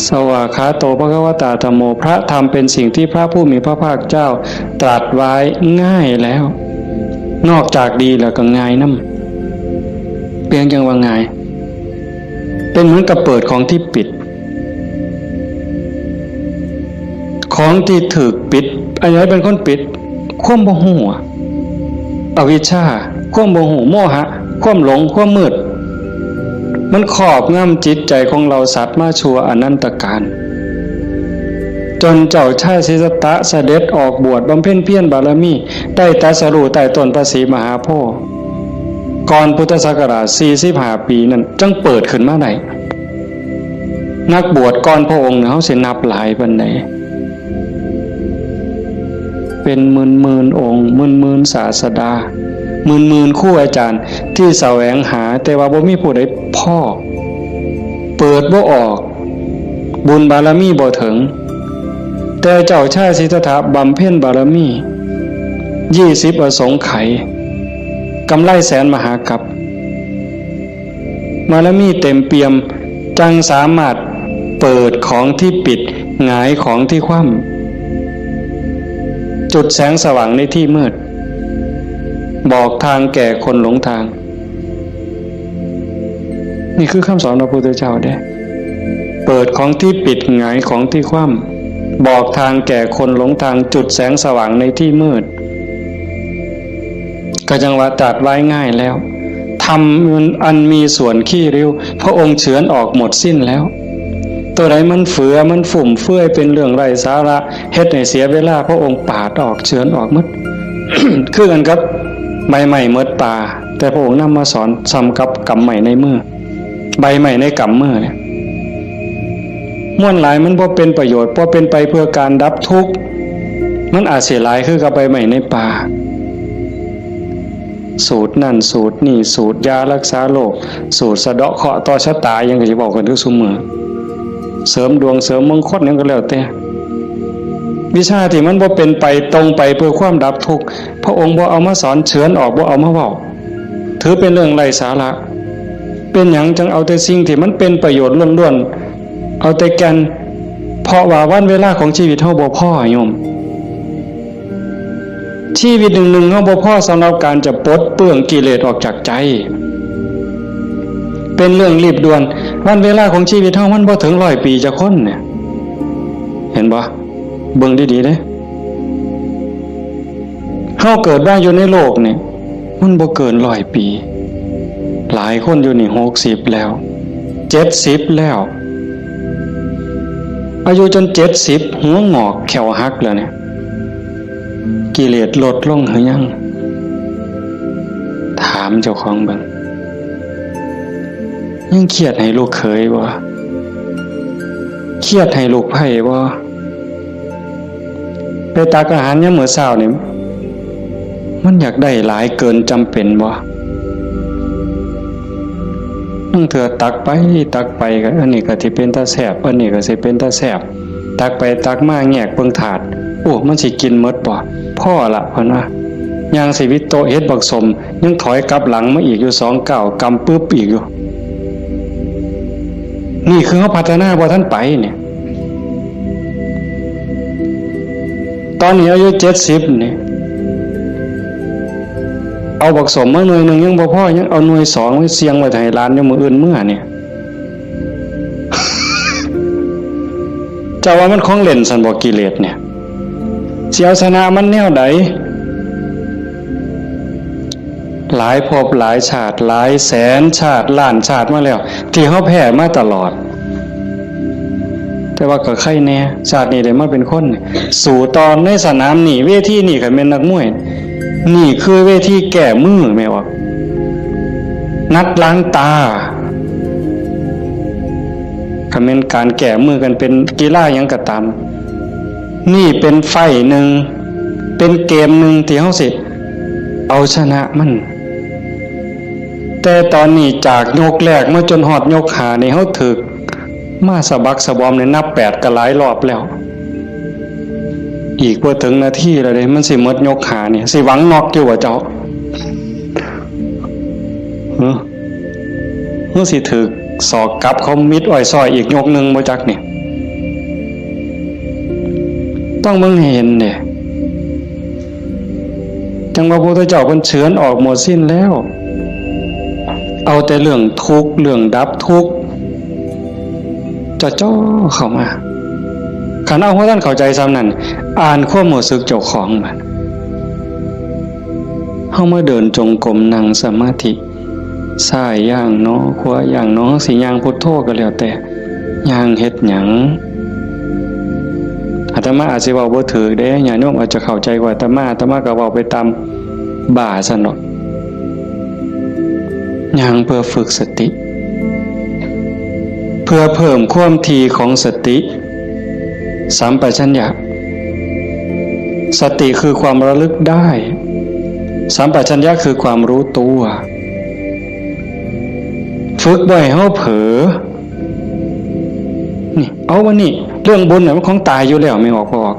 สวากขาโตภควตาธัมโมพระธรรมเป็นสิ่งที่พระผู้มีพระภาคเจ้าตรัสไว้ง่ายแล้วนอกจากดีแล้วก็ง่ายนำเพียงจังว่าง่ายเป็นเหมือนกับเปิดของที่ปิดของที่ถูกปิดอันไหนเป็นคนปิดความบ่ฮู้อวิชชาความบ่ฮู้โมหะความหลงความมืดมันครอบงำจิตใจของเราสัตว์มาชั่วอนันตกาลจนเจ้าชายสิทธัตถะเสด็จออกบวชบำเพ็ญเพียรบารมีได้ตรัสรู้ใต้ต้นพระศรีมหาโพธิ์ก่อนพุทธศักราช45ปีนั้นจังเปิดขึ้นมาได้นักบวชก่อนพระองค์เฮาสินับหลายปานใดเป็นหมื่นองค์หมื่นศาสดาหมื่นครูอาจารย์ที่แสวงหาแต่ว่าบ่มีผู้ใดพ่อเปิดบ่ออกบุญบารมีบ่ถึงแต่เจ้าชายสิทธัตถะบำเพ็ญบารมี20อสงไขยกำไรแสนมหากัปบารมีเต็มเปี่ยมจังสามารถเปิดของที่ปิดหงายของที่คว่ำจุดแสงสว่างในที่มืดบอกทางแก่คนหลงทางนี่คือคำสอนพระพุทธเจ้าเด้เปิดของที่ปิดหงายของที่คว่ำบอกทางแก่คนหลงทางจุดแสงสว่างในที่มืดก็จังว่าตรัสไว้ง่ายแล้วทำอันมีส่วนขี้ริ้วพระองค์เฉือนออกหมดสิ้นแล้วตัวใดมันเฟือมันฝุ่มเฟื่อยเป็นเรื่องไร้สาระเฮ็ดให้เสียเวลาพระองค์ปาดออกเฉือนออกหมด คือกันครับใบใหม่เมิดป่าแต่พระองค์นำมาสอนซ้ำกับกำใหม่ในมือใบใหม่ในกำมือเนี่ยม่วนหลายมันบ่เป็นประโยชน์บ่เป็นไปเพื่อการดับทุกข์มันอาจเสียหลายคือกับใบใหม่ในป่าสูตรนั่นสูตรนี่สูตรยารักษาโรคสูตรสะเดาะเคราะห์ต่อชะตายังก็สิบอกกันทุกซุมื้อเสริมดวงเสริมมงคลนั่นก็แล้วแต่วิชาที่มันบ่เป็นไปตรงไปเพื่อความดับทุกข์พระองค์บ่เอามาสอนเฉือนออกบ่เอามาเว้าถือเป็นเรื่องไร้สาระเป็นหยังจังเอาแต่สิ่งที่มันเป็นประโยชน์ล้วนๆเอาแต่แก่นเพราะว่าวันเวลาของชีวิตเฮาบ่พอโยมชีวิตหนึ่งๆเฮาบ่พอสำหรับการจะปลดเปลื้องกิเลสออกจากใจเป็นเรื่องรีบด่วนวันเวลาของชีวิตเฮามันบ่ถึง100 ปีจะคนเนี่ยเห็นบ่เบิ่งดีๆเด้ เฮาเกิดมาอยู่ในโลกนี่มันบ่เกิน100 ปีหลายคนอยู่นี่60แล้ว70แล้วอายุจน70หัวงอกแขวหักแล้วเนี่ยกิเลสลดลงหรือยังถามเจ้าของเบิ่งยังเครียดให้ลูกเขยบ่เครียดให้ลูกไผ่บ่ไปตักอาหารยามมื้อเช้านี่มันอยากได้หลายเกินจำเป็นบ่นั่งเถื่อตักไปก็อันนี้ก็สิเป็นตาแซ่บอันนี้ก็สิเป็นตาแซ่บตักไปตักมาแงกเบิ่งถาดโอ้มันสิกินหมดบ่พ่อละเพิ่นว่าย่างชีวิตโตเฮ็ดบักสมยังถอยกลับหลังมาอีกอยู่2 ก้าวกำปึ๊บอีกอยู่นี่คือเฮาพัฒนาบ่ทันไปเนี่ยตอนนี้อายุ70นี่เอาบักสมมาหน่วยนึงยังบ่พอยังเอาหน่วย2ไว้เสียงไว้ให้หลานอยู่มื้ออื่นมื้อเนี่ยเจ้าว่ามันของเล่นซั่นบ่กิเลสเนี่ยสิเอาชนะมันแนวใดหลายภพหลายชาติหลายแสนชาติล้านชาติมาแล้วที่เฮาแพ้มาตลอดแต่ว่าก็ใครแน่ชาตินี้ได้มาเป็นคนสู่ตอนในสนามนี่เวทีนี่ก็เป็นนักมวยนี่คือเวทีแก้มือแม่ว่านัดล้างตาก็เป็นการแก้มือกันเป็นกีฬาหยังก็ตามนี่เป็นไฟหนึ่งเป็นเกมหนึ่งที่เฮาสิเอาชนะมันแต่ตอนนี้จากยกแรกมาจนฮอดยก5นี่เฮาถึกมาสะบักสะบอมในนับ8ก็หลายรอบแล้วอีกบ่ถึงนาทีแล้วเด้มันสิหมดยก5นี่สิหวังน็อกอยู่ว่าเจ้าเฮาสิถึกศอกกลับเขามิดอ้อยซอยอีกยกนึงบ่จักนี่ต้องมึงเห็นเนี่ยจังว่าพระพุทธเจ้าเพิ่นเฉือนออกหมดสิ้นแล้วเอาแต่เรื่องทุกข์เรื่องดับทุกข์จะจ่อเข้ามาคันเอาว่าท่านเข้าใจซ้ำนั้นอ่านความรู้สึกเจ้าของมันเฮามาเดินจงกรมนั่งสมาธิซ้ายย่างเนาะขวาย่างเนาะสิย่างพุทโธก็แล้วแต่ย่างเฮ็ดหยังอาตมาอาจสิเว้าบ่ถูกเด้ญาติโยมอาจจะเข้าใจกว่าอาตมาก็เว้าไปตามบ่าซั่นเนาะย่างเพื่อฝึกสติเพื่อเพิ่มความถี่ของสติสัมปชัญญะสติคือความระลึกได้สัมปชัญญะคือความรู้ตัวฝึกบ่อยเฮาเผลอนี่เอาวันนี้เรื่องบุญน่ะมันของตายอยู่แล้วไม่ออกบ่ออก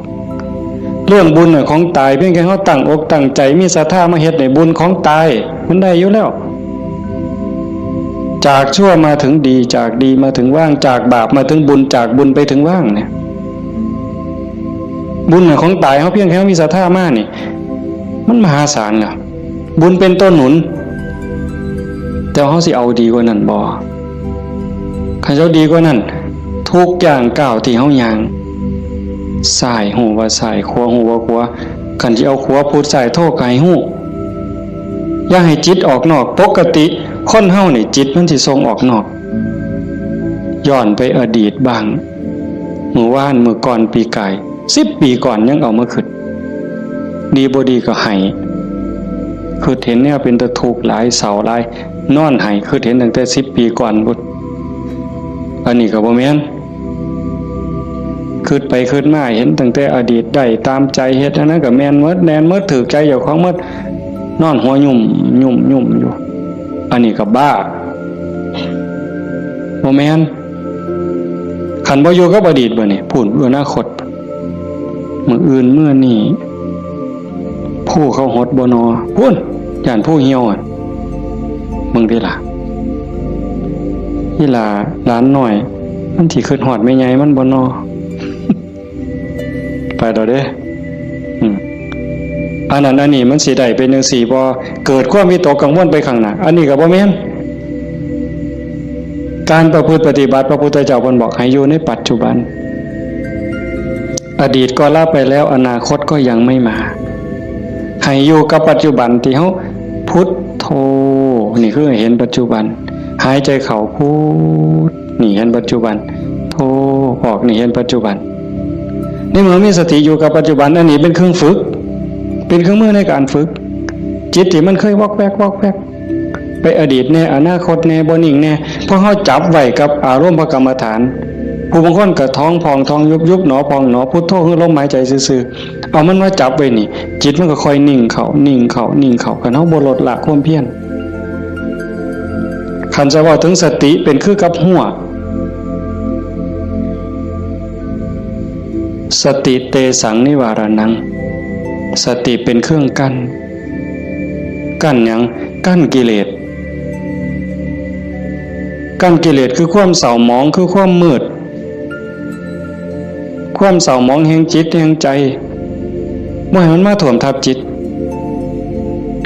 เรื่องบุญน่ะของตายเพียงแค่เฮาตั้งอกตั้งใจมีศรัทธามาเฮ็ดให้บุญของตายมันได้อยู่แล้วจากชั่วมาถึงดีจากดีมาถึงว่างจากบาปมาถึงบุญจากบุญไปถึงว่างเนี่ยบุญน่ะของตายเฮาเพียงแค่มีศรัทธามานี่มันมหาศาลน่ะบุญเป็นต้นหนุนแต่เฮาสิเอาดีกว่านั้นบ่คันเจ้าดีกว่านั้นทุกอย่างก้าวที่เฮาย่างซ้ายหูว่าซ้ายขวาหูว่าขวาคันสิเอาขวาพูดซ้ายโทก็ให้ฮู้อย่าให้จิตออกนอกปกติคนเฮานี่จิตมันสิส่งออกนอกย้อนไปอดีตบ้างมื้อวานมื้อก่อนปีกาย10 ปีก่อนยังเอามาคิดดีบ่ดีก็ให้คือเห็นแนวเป็นตะทุกข์หลายเศร้าหลายนอนให้คือเห็นตั้งแต่10 ปีก่อนพุ่นอันนี้ก็บ่แม่นคิดไปคิดมาเห็นตั้งแต่อดีตได้ตามใจเฮ็ดอันนั้นก็แม่นหมดแน่นหมดถูกใจเจ้าของหมดนอนหัวยุ่มอยู่อันนี้ก็บ้าบ่แม่นคันบ่อยู่กับอดีตบ่นี่พูดอนาคตมื้ออื่นมื้อนี้ผู้เขาหดบ่นอพุ่นย่านผู้เหี่ยวมึงได้ล่ะอีหล่าหลานน้อยมันสิคิดฮอดแม่ใหญ่มันบ่นอ ไปดอกเด้อันนั้นอันนี้มันสิได้เป็นจังซี่บ่เกิดความวิตกกังวลไปข้างหน้าอันนี้ก็บ่แม่นการประพฤติปฏิบัติพระพุทธเจ้าเพิ่นบอกให้อยู่ในปัจจุบันอดีตก็ละไปแล้วอนาคตก็ยังไม่มา ให้อยู่กับปัจจุบันที่เฮาพุทโธนี่คือเห็นปัจจุบันหายใจเข้าพุทนี่เห็นปัจจุบันโธออกนี่เห็นปัจจุบันนี่เมื่อมีสติอยู่กับปัจจุบันอันนี้เป็นเครื่องฝึกเป็นเครื่องมือในการฝึกจิตที่มันเคยวอกแวกไปอดีตแน่อนาคตแน่บ่นิ่งแน่เพราะเฮาจับไว้กับอารมณ์พระกรรมฐานผู้บางคนก็ท้องพองท้องยุบหนอพองหนอพุทโธคือลมหายใจซื่อๆเอามันมาจับไว้นี่จิตมันก็ค่อยนิ่งเข้ากันเฮาบ่ลดละความเพียรคันจะว่าถึงสติเป็นคือกับหัวสติเตสังนิวารนังสติเป็นเครื่องกั้นหยังกั้นกิเลสคือความเศร้าหมองคือความมืดความเศร้าหมองแห่งจิตแห่งใจบ่ให้มันมาท่วมทับจิต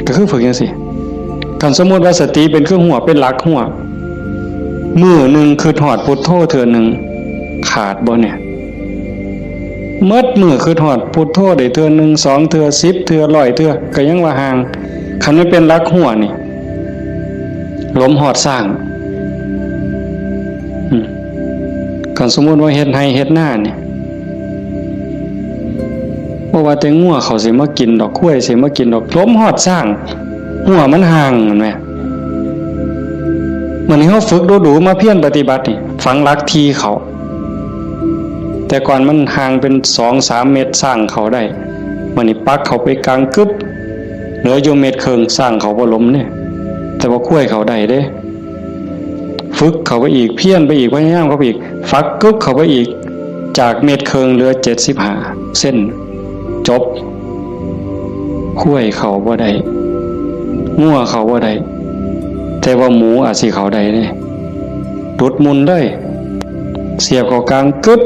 ก็คือฝึกจังซี่คันสมมุติว่าสติเป็นเครื่องหัวเป็นหลักหัวมื้อนึงคือฮอดพุทโธเทื่อนึงขาดบ่เนี่ยเมื่อมือคือถอดพุทโธได้เทื่อนึง2เทื่อ10เทื่อ100เทื่อก็ยังว่าห่างคันมันเป็นลักหัวนี่ลมหอดสร้างคันสมมุติว่าเฮ็ดให้เฮ็ดหน้านี่บ่ว่าแต่งัวเขาสิมากินดอกกล้วยสิมากินดอกลมหอดสร้างหัวมันห่างเห็นมั้ยมื้อนี้เฮาฝึกดูๆมาเพียรปฏิบัตินี่ฝังหลักทีเขาแต่ก่อนมันห่างเป็น 2-3 เมตรสร้างเขาได้วันนี้ปักเขาไปกลางกึบเหลืออยู่เมตรครึ่งสร้างเขาบ่ล้มเนี่ยแต่ว่าคุ้ยเขาได้เด้ฝึกเขาไปอีกเพี้ยนไปอีกพยายามเขาไปอีกฟักกึบเขาไปอีกจากเมตรครึ่งเหลือ75เส้นจบคุ้ยเขาบ่ได้งัวเขาบ่ได้แต่ว่าหมูอาจสิเขาได้เด้ดุดมุนได้เสียบเข้ากลางกึบ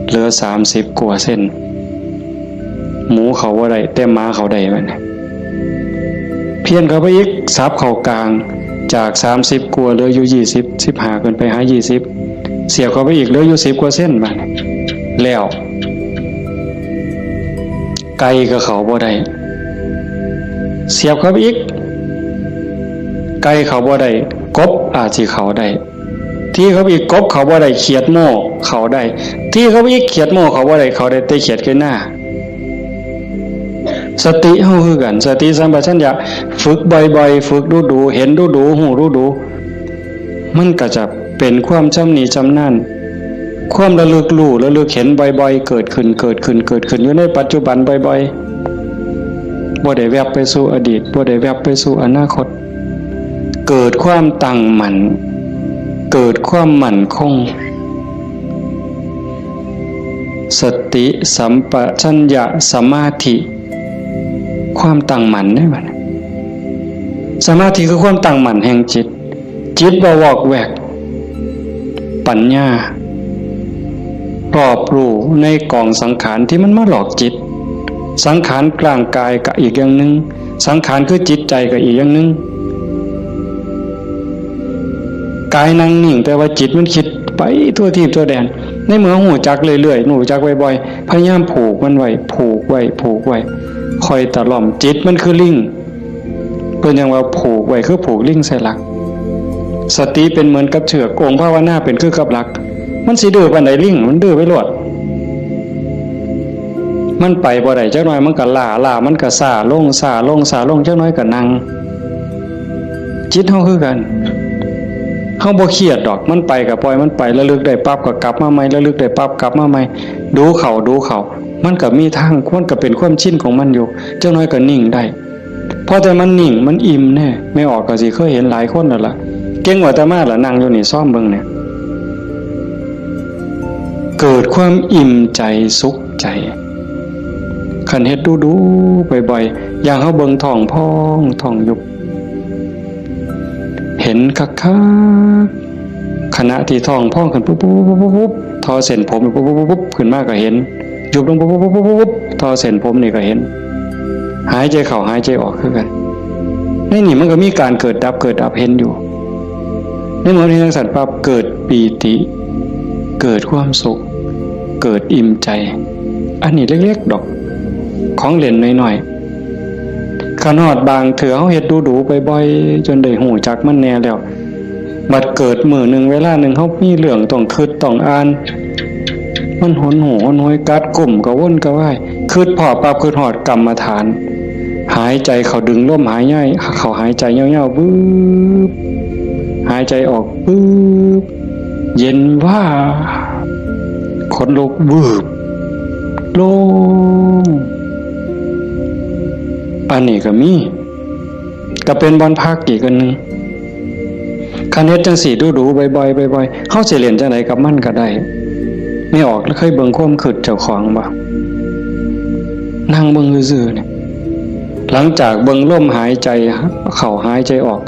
เหลือ30กว่าเส้นหมูเขาว่าได้แต่ม้าเขาได้มันเพี้ยนเขาไปอีกซับเขากลางจาก30กว่าเหลืออยู่20 15ขึ้นไปหา20เสียบเขาไปอีกเหลืออยู่10กว่าเส้นมันแล้วไก่ก็เขาบ่ได้เสียบเขาไปอีกไก่เขาบ่ได้กบอาจสิเขาได้ที่เขาอีกกบเขาบ่ได้เขียดโม่เขาได้ที่เขาอีกเขียดโม่เขาบ่ได้เขาได้แต่เขียดแค่หน้าสติเฮาคือกันสติสัมปชัญญะฝึกบ่อยๆฝึกดูๆเห็นดูๆหูดูๆมันก็จะเป็นความชำนิชำนาญความระลึกรู้ระลึกเห็นบ่อยๆเกิดขึ้นอยู่ในปัจจุบันบ่อยๆบ่ได้แวบไปสู่อดีตบ่ได้แวบไปสู่อนาคตเกิดความตั้งมั่นเกิดความมั่นคงสติสัมปชัญญะสมาธิความตั้งมั่นได้บ่สมาธิคือความตั้งมั่นแห่งจิตบ่วอกแวกปัญญารอบรู้ในกองสังขารที่มันมาหลอกจิตสังขารกลางกายก็อีกอย่างนึงสังขารคือจิตใจก็อีกอย่างนึงกายนั่งนิ่งแต่ว่าจิตมันคิดไปทั่วทิพย์ทั่วแดนในเมื่อหูจักเรื่อยๆหูจักบ่อยๆพยายามผูกมันไว้คอยตะล่อมจิตมันคือลิงเพิ่นยังว่าผูกไว้คือผูกลิงใส่หลักสติเป็นเหมือนกับเชือกองค์ภาวนาเป็นคือกับหลักมันสิดื้อปานใดลิงมันดื้อไปโลดมันไปบ่ได้จักหน่อยมันก็ล่ามันก็ซ่าลงจักหน่อยก็นั่งจิตเฮาคือกันเฮาบ่เครียดดอกมันไปก็ปล่อยมันไประลึกได้ปั๊บก็กลับมาใหม่ระลึกได้ปั๊บกลับมาใหม่ดูเขามันก็มีทางมันก็เป็นความชินของมันอยู่จักหน่อยก็นิ่งได้พอแต่มันนิ่งมันอิ่มแน่ไม่ออกก็สิเคยเห็นหลายคนนั่นล่ะเก่งกว่าแต่มาล่ะนั่งอยู่นี่ซ้อมเบิ่งเนี่ยเกิดความอิ่มใจสุขใจคันเฮ็ดดูๆบ่อยๆอย่างเฮาเบิ่งท้องพองท้องยุบเห็นคักๆขณะที่ท้องพองขึ้นปุ๊บทอเส้นผมปุ๊บขึ้นมาก็เห็นยุบลงปุ๊บทอเส้นผมนี่ก็เห็นหายใจเข้าหายใจออกคือกันในนี่มันก็มีการเกิดดับเห็นอยู่ในเมื่อที่ทั้งสัตว์ปั๊บเกิดปีติเกิดความสุขเกิดอิ่มใจอันนี้เล็กๆดอกข ของเล่นหน่อยๆขนอดบางเถื่อเฮาเฮ็ดดูๆบ่อยๆจนได้หูจักมันแน่แล้วบัดเกิดมื้อนึงเวลานึงเฮามีเรื่องต้องคิดต้องอ่านมันหนหูหนหวยกัดกลุ่มกระวนกระวายคิดพอปั๊บคิดฮอดกรรมฐานหายใจเข้าดึงลมหายใจเข้าหายใจยาวๆบึ๊บหายใจออกบึ๊บเย็นว่าขนลุกวืบโล่งอันนี้ก็มีก็เป็นบอนพักอีกอันนึงคันเฮ็ดจังสี่ดูๆบ่อยๆเฮาสิเล่นจังไดกับมันก็ได้ไม่ออกแล้วเคยเบิ่งความคิดเจ้าของบ่นั่งเบิ่งซื่อๆเนี่ยหลังจากเบิ่งลมหายใจเข้าหายใจออก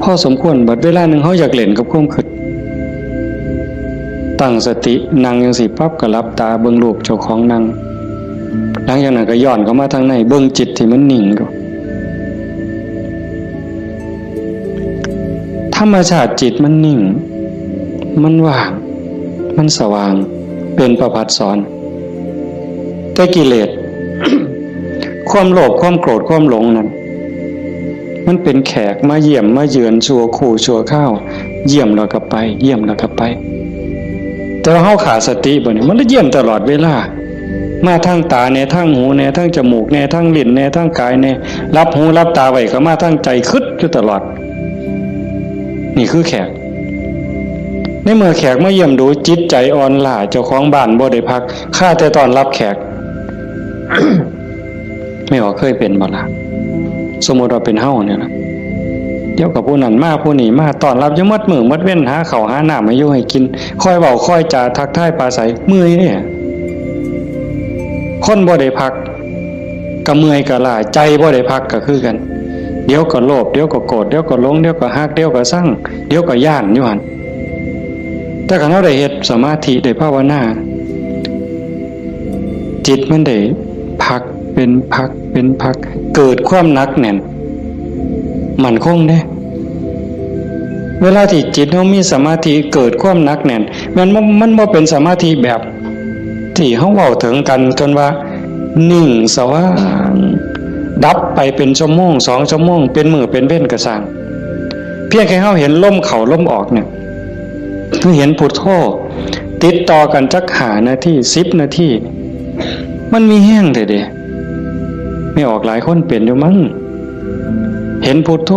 พอสมควรบัดเวลานึงเฮาอยากเล่นกับความคิดตั้งสตินั่งจังซี่ปั๊บก็หลับตาเบิ่งรูปเจ้าของนั่งหลังจากนั้นก็ย้อนเข้ามาทางในเบิ่งจิตที่มันนิ่งอยู่ธรรมชาติจิตมันนิ่งมันว่างมันสว่างเป็นประภัสสรแต่กิเลส ความโลภความโกรธความหลงนั้นมันเป็นแขกมาเยี่ยมมาเยือนชั่วคู่ชั่วข้าวเยี่ยมแล้วก็ไปเยี่ยมแล้วก็ไปแต่ว่าเฮาขาดสติบ่นี่มันเยี่ยมตลอดเวลามาทางตาแน่ทางหูแน่ทางจมูกแน่ทางลิ้นแน่ทางกายแน่รับหูรับตาไว้ก็มาทางใจคิดอยู่ตลอดนี่คือแขกในเมื่อแขกมาเยี่ยมดูจิตใจอ่อนล้าเจ้าของบ้านบ่ได้พักข้าแต่ตอนรับแขก ไม่ว่าเคยเป็นบ่ล่ะสมมุติว่าเป็นเฮาเนี่ยนะเดี๋ยวกับผู้นั้นมาผู้นี้มาต้อนรับอยู่หมดมื้อหมดเว้นหาข้าวหาน้ำให้อยู่ให้กินคอยเว้าคอยจาทักทายปราศัยเมื่อยเนี่ยคนบ่ได้พักก็เมื่อยก็ล้าใจบ่ได้พักก็คือกันเดี๋ยวก็โลภเดี๋ยวก็โกรธเดี๋ยวก็หลงเดี๋ยวก็ฮักเดี๋ยวก็ซังเดี๋ยวก็ย่านอยู่หั่นแต่คันเราได้เฮ็ดสมาธิได้ภาวนาจิตมันได้พักเป็นพักเกิดความหนักแน่นมั่นคงเด้เวลาที่จิตเฮามีสมาธิเกิดความหนักแน่นมันบ่เป็นสมาธิแบบที่เฮาเว้าถึงกันจนว่านิ่งสว่างดับไปเป็นชั่วโมง2ชั่วโมงเป็นมื้อเป็นเว้นก็สร้างเพียงแค่เฮาเห็นลมเข้าลมออกเนี่ยคือเห็นพุทโธติดต่อกันจัก5นาที10นาทีมันมีแห้งเด้ไม่ออกหลายคนเป็นอยู่มั้งเห็นพุทโธ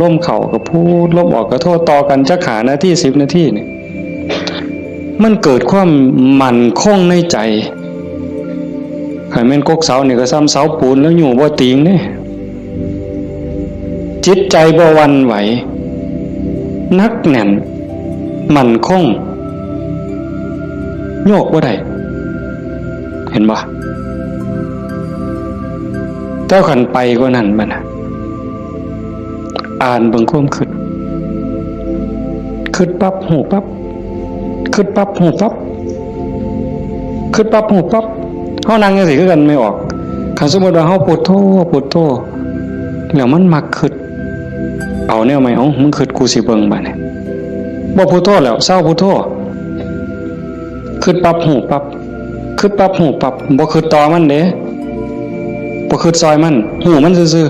ลมเข้าก็พูดลมออกก็โทต่อกันจัก5นาที10นาทีนี่มันเกิดความมั่นคงในใจใครแม่นกกเสานี่ก็ซ้ำเสาปูนแล้วอยู่บ่ติงเด้จิตใจบ่หวั่นไหวนักแน่นมั่นคงโยกบ่ได้เห็นบ่แต่ขันไปกว่านั้นบัดน่ะอ่านเบิ่งความคิดปั๊บหูปั๊บคิดปั๊บหูปั๊บคิดปั๊บหูปั๊บเฮานั่งจังซี่คือกันไม่ออกคันสมมุติว่าเฮาพุทโธแล้วมันมักคิดเอาแนวใหม่มึงคิดกูสิเบิ่งบัดนี้บ่พุทโธแล้วเศร้าพุทโธคิดปั๊บหูปั๊บคิดปั๊บหูปั๊บบ่คิดต่อมันเด้บ่คิดซอยมันหูมันซื่อ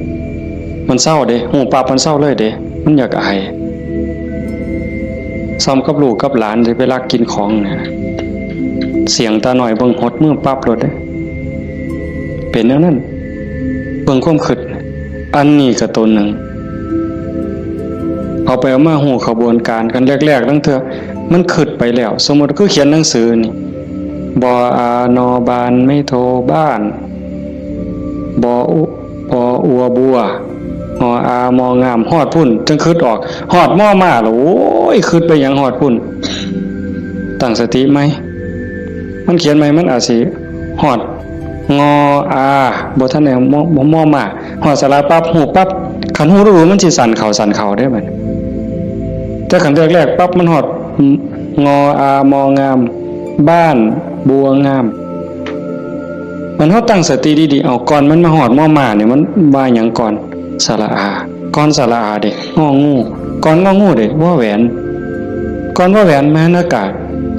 ๆมันเศร้าเด้หูปั๊บมันเศร้าเลยเด้มันอยากอายซ้ำกับลูกกับหลานสิไปลักกินของเนี่ยเสียงตาหน่อยเบิ่งหดมือปั๊บโลดเด้เป็นแนวนั้นเบิ่งความคิดอันนี้ก็ตัวหนึ่งเอาไปเอามาหูขบวนการกันแรกๆตั้งเถอะมันคิดไปแล้วสมมติคือเขียนหนังสือนี่บออานอบานไม่โทบ้านบออัวบัวหออามองามฮอดพุ่นจังคิดออกฮอดม่อมาแล้วโอ้ยคิดไปหยังฮอดพุ่นตั้งสติไหมมันเขียนไหมมันอาจสิฮอดงออาบ่ทันได้ม่อมาฮอดสระปั๊บหูปั๊บคันหูรู้มันสิสั่นเข่าได้บัดแต่คันแรกๆปั๊บมันฮอดงออามองามบ้านบัวงามมันเฮาตั้งสติดีๆเอาก่อนมันมาฮอดม่อมาเนี่ยมันว่าหยังก่อนสระอาก่อนสระอาเด้งองูก่อนงองูเด้ว่าแหวนก่อนว่าแหวนมหานากาศ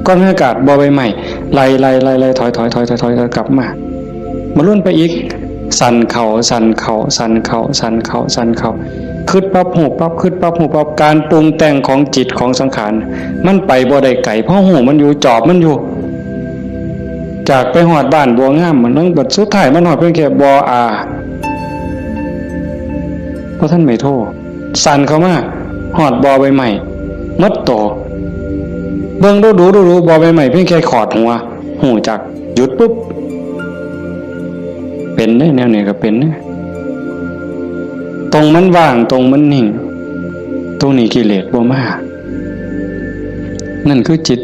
ก่อนมหานากาศบ่ใบไม้ไล่ถอยกลับมา มาลุ้นไปอีกสั่นเข่าสั่นเข่าสั่นเข่าสั่นเข่าสั่นเข่าคิดปั๊บหูปั๊บคิดปั๊บหูปั๊บการปรุงแต่งของจิตของสังขารมันไปบ่ได้ไกลเพราะหูมันอยู่จอบมันอยู่จากไปหอดบ้านบัวงามมันต้องบัดสุดท้ายมันหอดเพียงแค่บออาเพราะท่านไม่โทษสั่นเข้ามาหอดบอใบใหม่มัดโตเบิ่งดูบอใบใหม่เพียงแค่ขอดหัวหูจักหยุดปุ๊บเป็นได้แนวไหนก็เป็นนะตรงมันว่างตรงมันนิ่งตรงนี้กิเลสบ่มานั่นคือจิต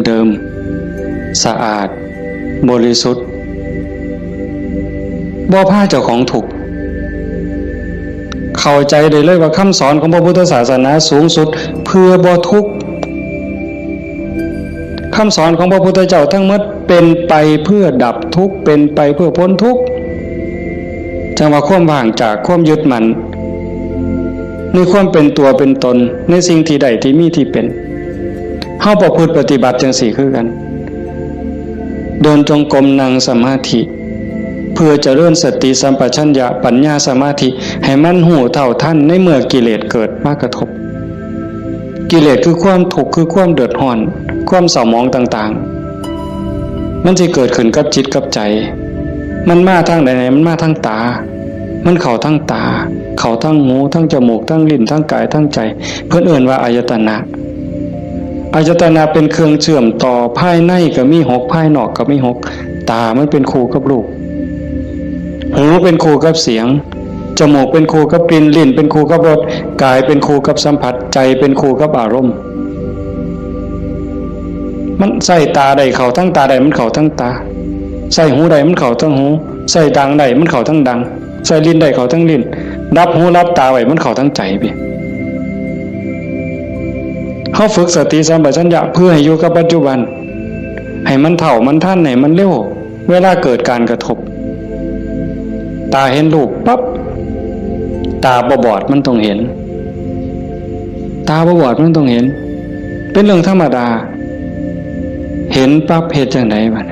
เดิมๆสะอาดบริสุทธิ์บ่พาเจ้าของถูกเข้าใจได้เลยว่าคำสอนของพระพุทธศาสนาสูงสุดเพื่อบ่ทุกข์คำสอนของพระพุทธเจ้าทั้งหมดเป็นไปเพื่อดับทุกข์เป็นไปเพื่อพ้นทุกข์จังว่าความว่างจากความยึดมั่นในความเป็นตัวเป็นตนในสิ่งที่ใดที่มีที่เป็นเฮาประพฤติปฏิบัติจังสี่คือกันเดินจงกรมนั่งสมาธิเพื่อเจริญสติสัมปชัญญะปัญญาสมาธิให้มันหูเท่าทันในเมื่อกิเลสเกิดมากระทบกิเลสคือความทุกข์คือความเดือดร้อนความเศร้าหมองต่างๆมันจะเกิดขึ้นกับจิตกับใจมันมาทางไหนมันมาทางตามันเข้าทางตาเข้าทางหูทางจมูกทางลิ้นทางกายทางใจเพิ่นเอิ้นว่าอายตนะอายตนะเป็นเครื่องเชื่อมต่อภายในก็มี6ภายนอกก็มี6ตามันเป็นคู่กับรูปหูเป็นคู่กับเสียงจมูกเป็นคู่กับกลิ่นลิ้นเป็นคู่กับรสกายเป็นคู่กับสัมผัสใจเป็นคู่กับอารมณ์มันใส่ตาใดเข้าทั้งตาใดมันเข้าทั้งตาใส่หูใดมันเข้าทั้งหูใส่ดังใดมันเข้าทั้งดังใส่ลิ้นใดเข้าทั้งลิ้นรับหูรับตาไว้มันเข้าทั้งใจพี่เฮาฝึกสติสัมปชัญญะเพื่อให้อยู่กับปัจจุบันให้มันเท่ามันทันให้มันเร็วเวลาเกิดการกระทบตาเห็นรูปปั๊บตาบอดมันต้องเห็นตาบอดมันต้องเห็นเป็นเรื่องธรรมดาเห็นปั๊บเฮ็ดจังได๋บัด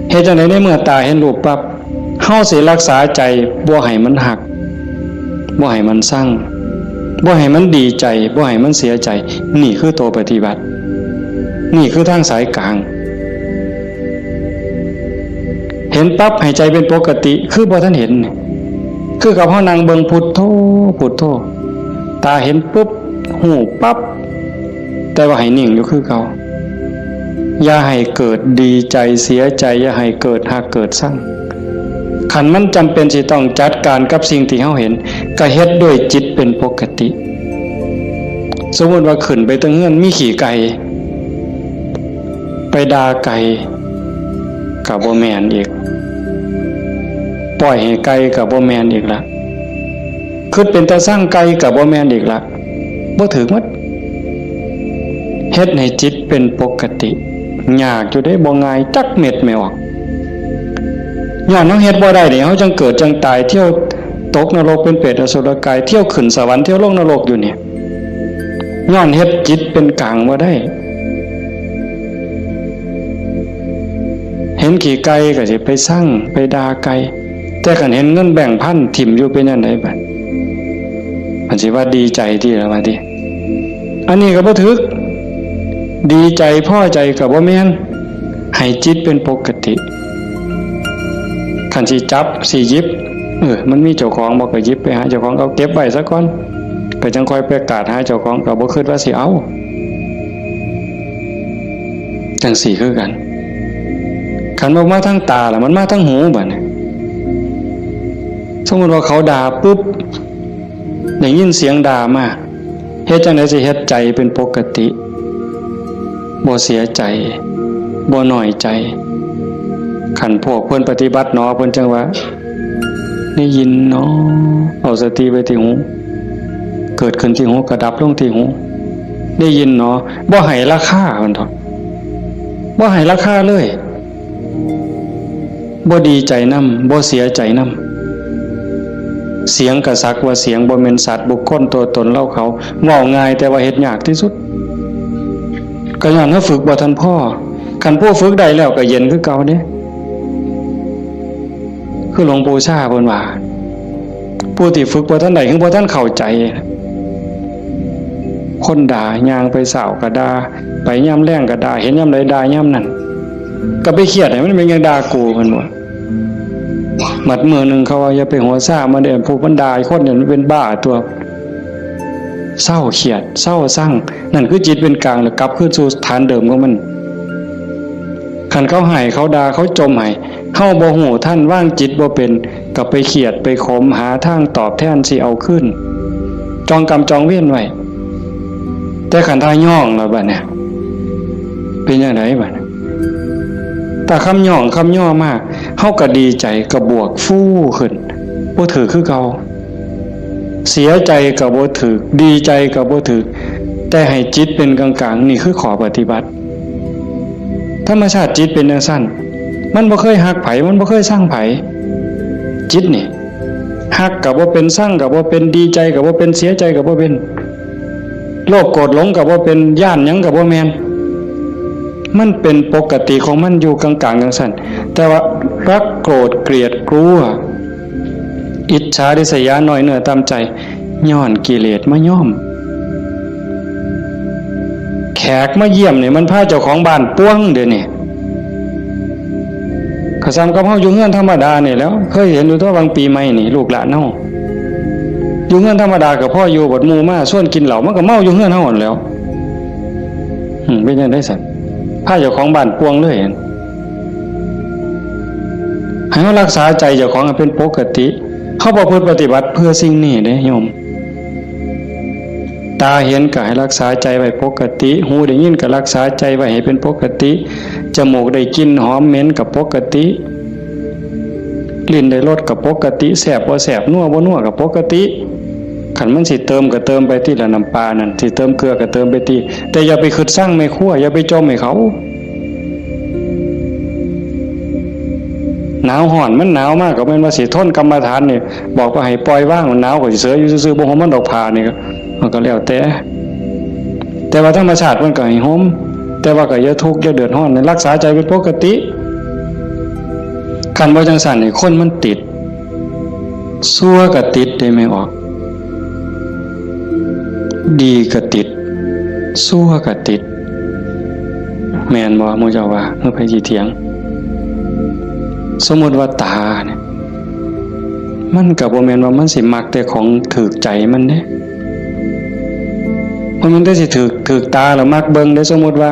เฮ็ดจังได๋ในเมื่อตาเห็นรูปปั๊บเฮาสิรักษาใจบ่ให้มันหักบ่ให้มันสั่งบ่ให้มันดีใจบ่ให้มันเสียใจนี่คือตัวปฏิบัตินี่คือทางสายกลางเห็นปั๊บให้ใจเป็นปกติคือบ่ทันเห็นคือกับเฮานั่งเบิ่งพุทโธพุทโธตาเห็นปุ๊บหูปั๊บแต่ว่าให้นิ่งอยู่คือเก่าอย่าให้เกิดดีใจเสียใจอย่าให้เกิดหักเกิดสั่งขันมันจำเป็นสิต้องจัดการกับสิ่งที่เฮาเห็นก็เฮ็ดด้วยจิตเป็นปกติสมมติว่าขึ้นไปตั้งเฮือนมีขี่ไก่ไปด่าไก่ก็บ่แม่นอีกปล่อยให้ไก่ก็บ่แม่นอีกละคิดเป็นตาสร้างไก่ก็บ่แม่นอีกละบ่ถึงหมดเฮ็ดให้จิตเป็นปกติยากอยู่ได้บ่ง่ายจักเม็ดไม่ออกย้อนเฮาเฮ็ดบ่ได้นี่เฮาจังเกิดจังตายเที่ยวตกนรกเป็นเปรตอสุรกายเที่ยวขึ้นสวรรค์เที่ยวลงนรกอยู่นี่ย้อนเฮ็ดจิตเป็นกลางบ่ได้เห็นขี่ไก่ก็สิไปสั่งไปด่าไก่แต่คันเห็นเงินแบ่งพันถิ่มอยู่เป็นจังได๋บัดมันสิว่าดีใจที่ละว่าติอันนี้ก็บ่ถึกดีใจพอใจก็บ่แม่นให้จิตเป็นปกติคันสิจับสิหยิบมันมีเจ้าของบ่ก็หยิบไปหาเจ้าของเอาเก็บไว้ซะก่อนก็จังค่อยประกาศหาเจ้าของก็บ่คิดว่าสิเอาจังสี่คือกันคันบ่มาทางตาล่ะมันมาทางหูบัดนี้สมมุติว่าเขาด่าปุ๊บได้ยินเสียงด่ามาเฮ็ดจังได๋สิเฮ็ดใจเป็นปกติบ่เสียใจบ่น้อยใจขันพวกเพิ่นปฏิบัติเนาะเพิ่นจังว่าได้ยินเนาะเอาสติไว้ที่หูเกิดขึ้นที่หูก็ดับลงที่หูได้ยินเนาะบ่ให้ราคาเพิ่นเถาะบ่ให้ราคาเลยบ่ดีใจนำบ่เสียใจนำเสียงก็สักว่าเสียงบ่แม่นสัตว์บุคคลตัวตนเราเขาเว้าง่ายแต่ว่าเฮ็ดยากที่สุดก็ย้อนเฮาฝึกบ่ทันพอคันผู้ฝึกได้แล้วก็เย็นคือเก่าเด้ คือหลวงปู่ชาเพิ่นว่าผู้ที่ฝึกบ่ทันใดคือบ่ทันเข้าใจคนด่าย่างไปเศร้าก็ด่าไปย่ำแรงก็ด่าเห็นย่ำใดด่าย่ำนั้นก็ไปเครียดให้มันเป็นยังด่ากูเพิ่นบ่หมัดมือนึงเขาว่าอย่าไปหัวซ่ามาเด้อผู้บรรดาคนเนี่ยมันเป็นบ้าตัวเศร้าเครียดเศร้าสั่งนั่นคือจิตเป็นกลางแล้วกลับคืนสู่ฐานเดิมของมันคันเขาให้เขาด่าเขาจมให้เฮาบ่ฮู้ท่านว่างจิตบ่เป็นก็ไปเครียดไปขมหาทางตอบแทนสิเอาขึ้นจองกรรมจองเวรไว้แต่ขันทาย่องแล้วบัดเนี่ยเป็นจังไดบัดแต่คำย่องคำย่อมากเฮาก็ดีใจก็บวกฟู่ขึ้นบ่ถือคือเก่าเสียใจก็บ่ถือดีใจก็บ่ถือแต่ให้จิตเป็นกลางๆนี่คือขอปฏิบัติธรรมชาติจิตเป็นจังซั่นมันบ่เคยฮักไผมันบ่เคยสร้างไผจิตนี่ฮักก็บ่เป็นสร้างก็บ่เป็นดีใจก็บ่เป็นเสียใจก็บ่เป็นโลภโกรธหลงก็บ่เป็นย่านหยังก็บ่แม่นมันเป็นปกติของมันอยู่กลางๆจังซั่นแต่ว่ารักโกรธเกลียดกลัวอิจฉาริษยาน้อยเนื้อตามใจย้อนกิเลสมาย่อมแขกมาเยี่ยมนี่มันพาเจ้าของบ้านป้วงเด้นี่ก็ซ้ำกับเฮาอยู่เฮือนธรรมดานี่แล้วเคยเห็นอยู่ตัวบางปีใหม่นี่ลูกหลานเฮาอยู่เฮือนธรรมดากับพ่ออยู่บดหมู่มาส่วนกินเหล้ามันก็เมาอยู่เฮือนเฮาหมดแล้วเป็นจังได๋ซั่นพาเจ้าของบ้านป้วงเลยให้เรารักษาใจเจ้าของให้เป็นปกติเขาประพฤติปฏิบัติเพื่อสิ่งนี้เด้โยมตาเห็นก็ให้รักษาใจไว้ปกติหูได้ยินก็รักษาใจไว้ให้เป็นปกติจมูกได้กลิ่นหอมเหม็นก็ปกติลิ้นได้รสก็ปกติแซ่บบ่แซ่บนัวบ่นัวก็ปกติขันมันสิเติมก็เติมไปที่ละน้ำปลานั่นสิเติมเกลือก็เติมไปที่แต่อย่าไปคิดสร้างไม่คั่วอย่าไปจมให้เขาหนาวห่อนมันหนาวมากก็แม่นว่าสิทนกรรมฐานนี่บอกว่าให้ปล่อยว่างมันหนาวก็สิเสืออยู่ซื่อๆบ่ห่มมันดอกผ้านี่ก็มันก็แล้วแต่ว่าธรรมชาติมันก็ให้ห่มแต่ว่าก็อย่าทุกข์อย่าเดือดร้อนรักษาใจเป็นปกติคันบ่จังซั่นนี่คนมันติดซั่วก็ติดได้ไม่ออกดีก็ติดซั่วก็ติดแม่นบ่หมู่เจ้าว่าเมื่อไปสิเถียงสมมุติว่าตาเนี่ยมันก็บ่แม่นว่ามันสิมักแต่ของถูกใจมันเด้มันได้สิถูกตาแล้วมักเบิ่งได้สมมุติว่า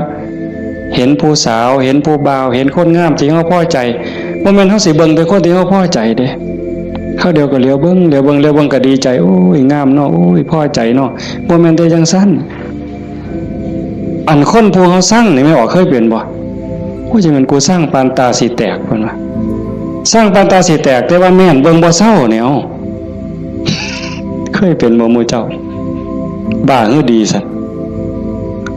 เห็นผู้สาวเห็นผู้บ่าวเห็นคนงามที่เฮาพอใจบ่แม่นเฮาสิเบิ่งแต่คนที่เฮาพอใจเด้เฮาเดียวก็เหลียวเบิ่งก็ดีใจโอ้ยงามเนาะโอ้ยพอใจเนาะบ่แม่นแต่จังซั่นอันคนผู้เฮาสร้างนี่ไม่ออกเคยเป็นบ่โอ้ยจังมันกูสร้างปานตาสิแตกเพิ่นว่าสร้างปานตาสิแตกแต่ว่าแม่นเบิ่งบ่เศร้าแนวเคยเป็นบ่หมู่เจ้าบ้าหรือดีซั่น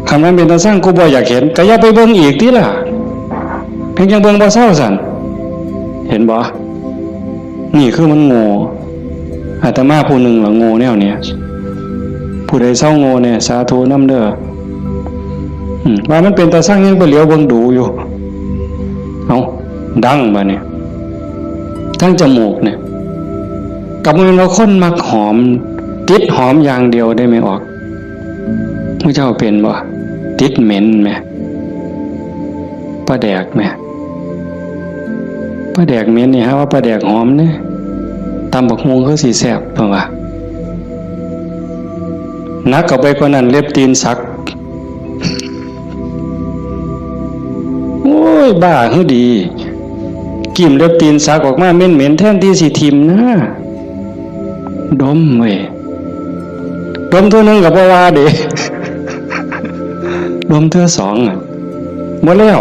คำนั้นเป็นตาสร้างกูบ่อยากเห็นก็อย่าไปเบิ่งอีกติล่ะเพียงยังเบิ่งบ่เศร้าซั่นเห็นบ่นี่คือมันโง่อาตมาผู้หนึ่งล่ะโง่แนวเนี้ยผู้ใดเศร้าโง่เนี่ยสาธุนำเด้อว่ามันเป็นตาสร้างยังไปเหลียวเบิ่งดูอยู่เอ้าดังบัดนี้ทั้งจมูกเนี่ยกับมันเราคนมักหอมติดหอมอย่างเดียวได้ไม่ออกผู้เจ้าเป็นบ่ติดเหม็นไหมปลาแดกไหมปลาแดกเหม็นนี่ฮะว่าปลาแดกหอมเนี่ยตำบักฮวงคือสีแสบเพราะว่านักกับไปกว่านั้นเล็บตีนสักโอ้ยบ้าคือดีกิ่มเล็บตีนสักออกมาเหม็นแทนที่สิทิมนะดมเว้ยดมตัวนึงกับบ่ว่าเด้ดมเทื่อสองอ่ะบ่แล้ว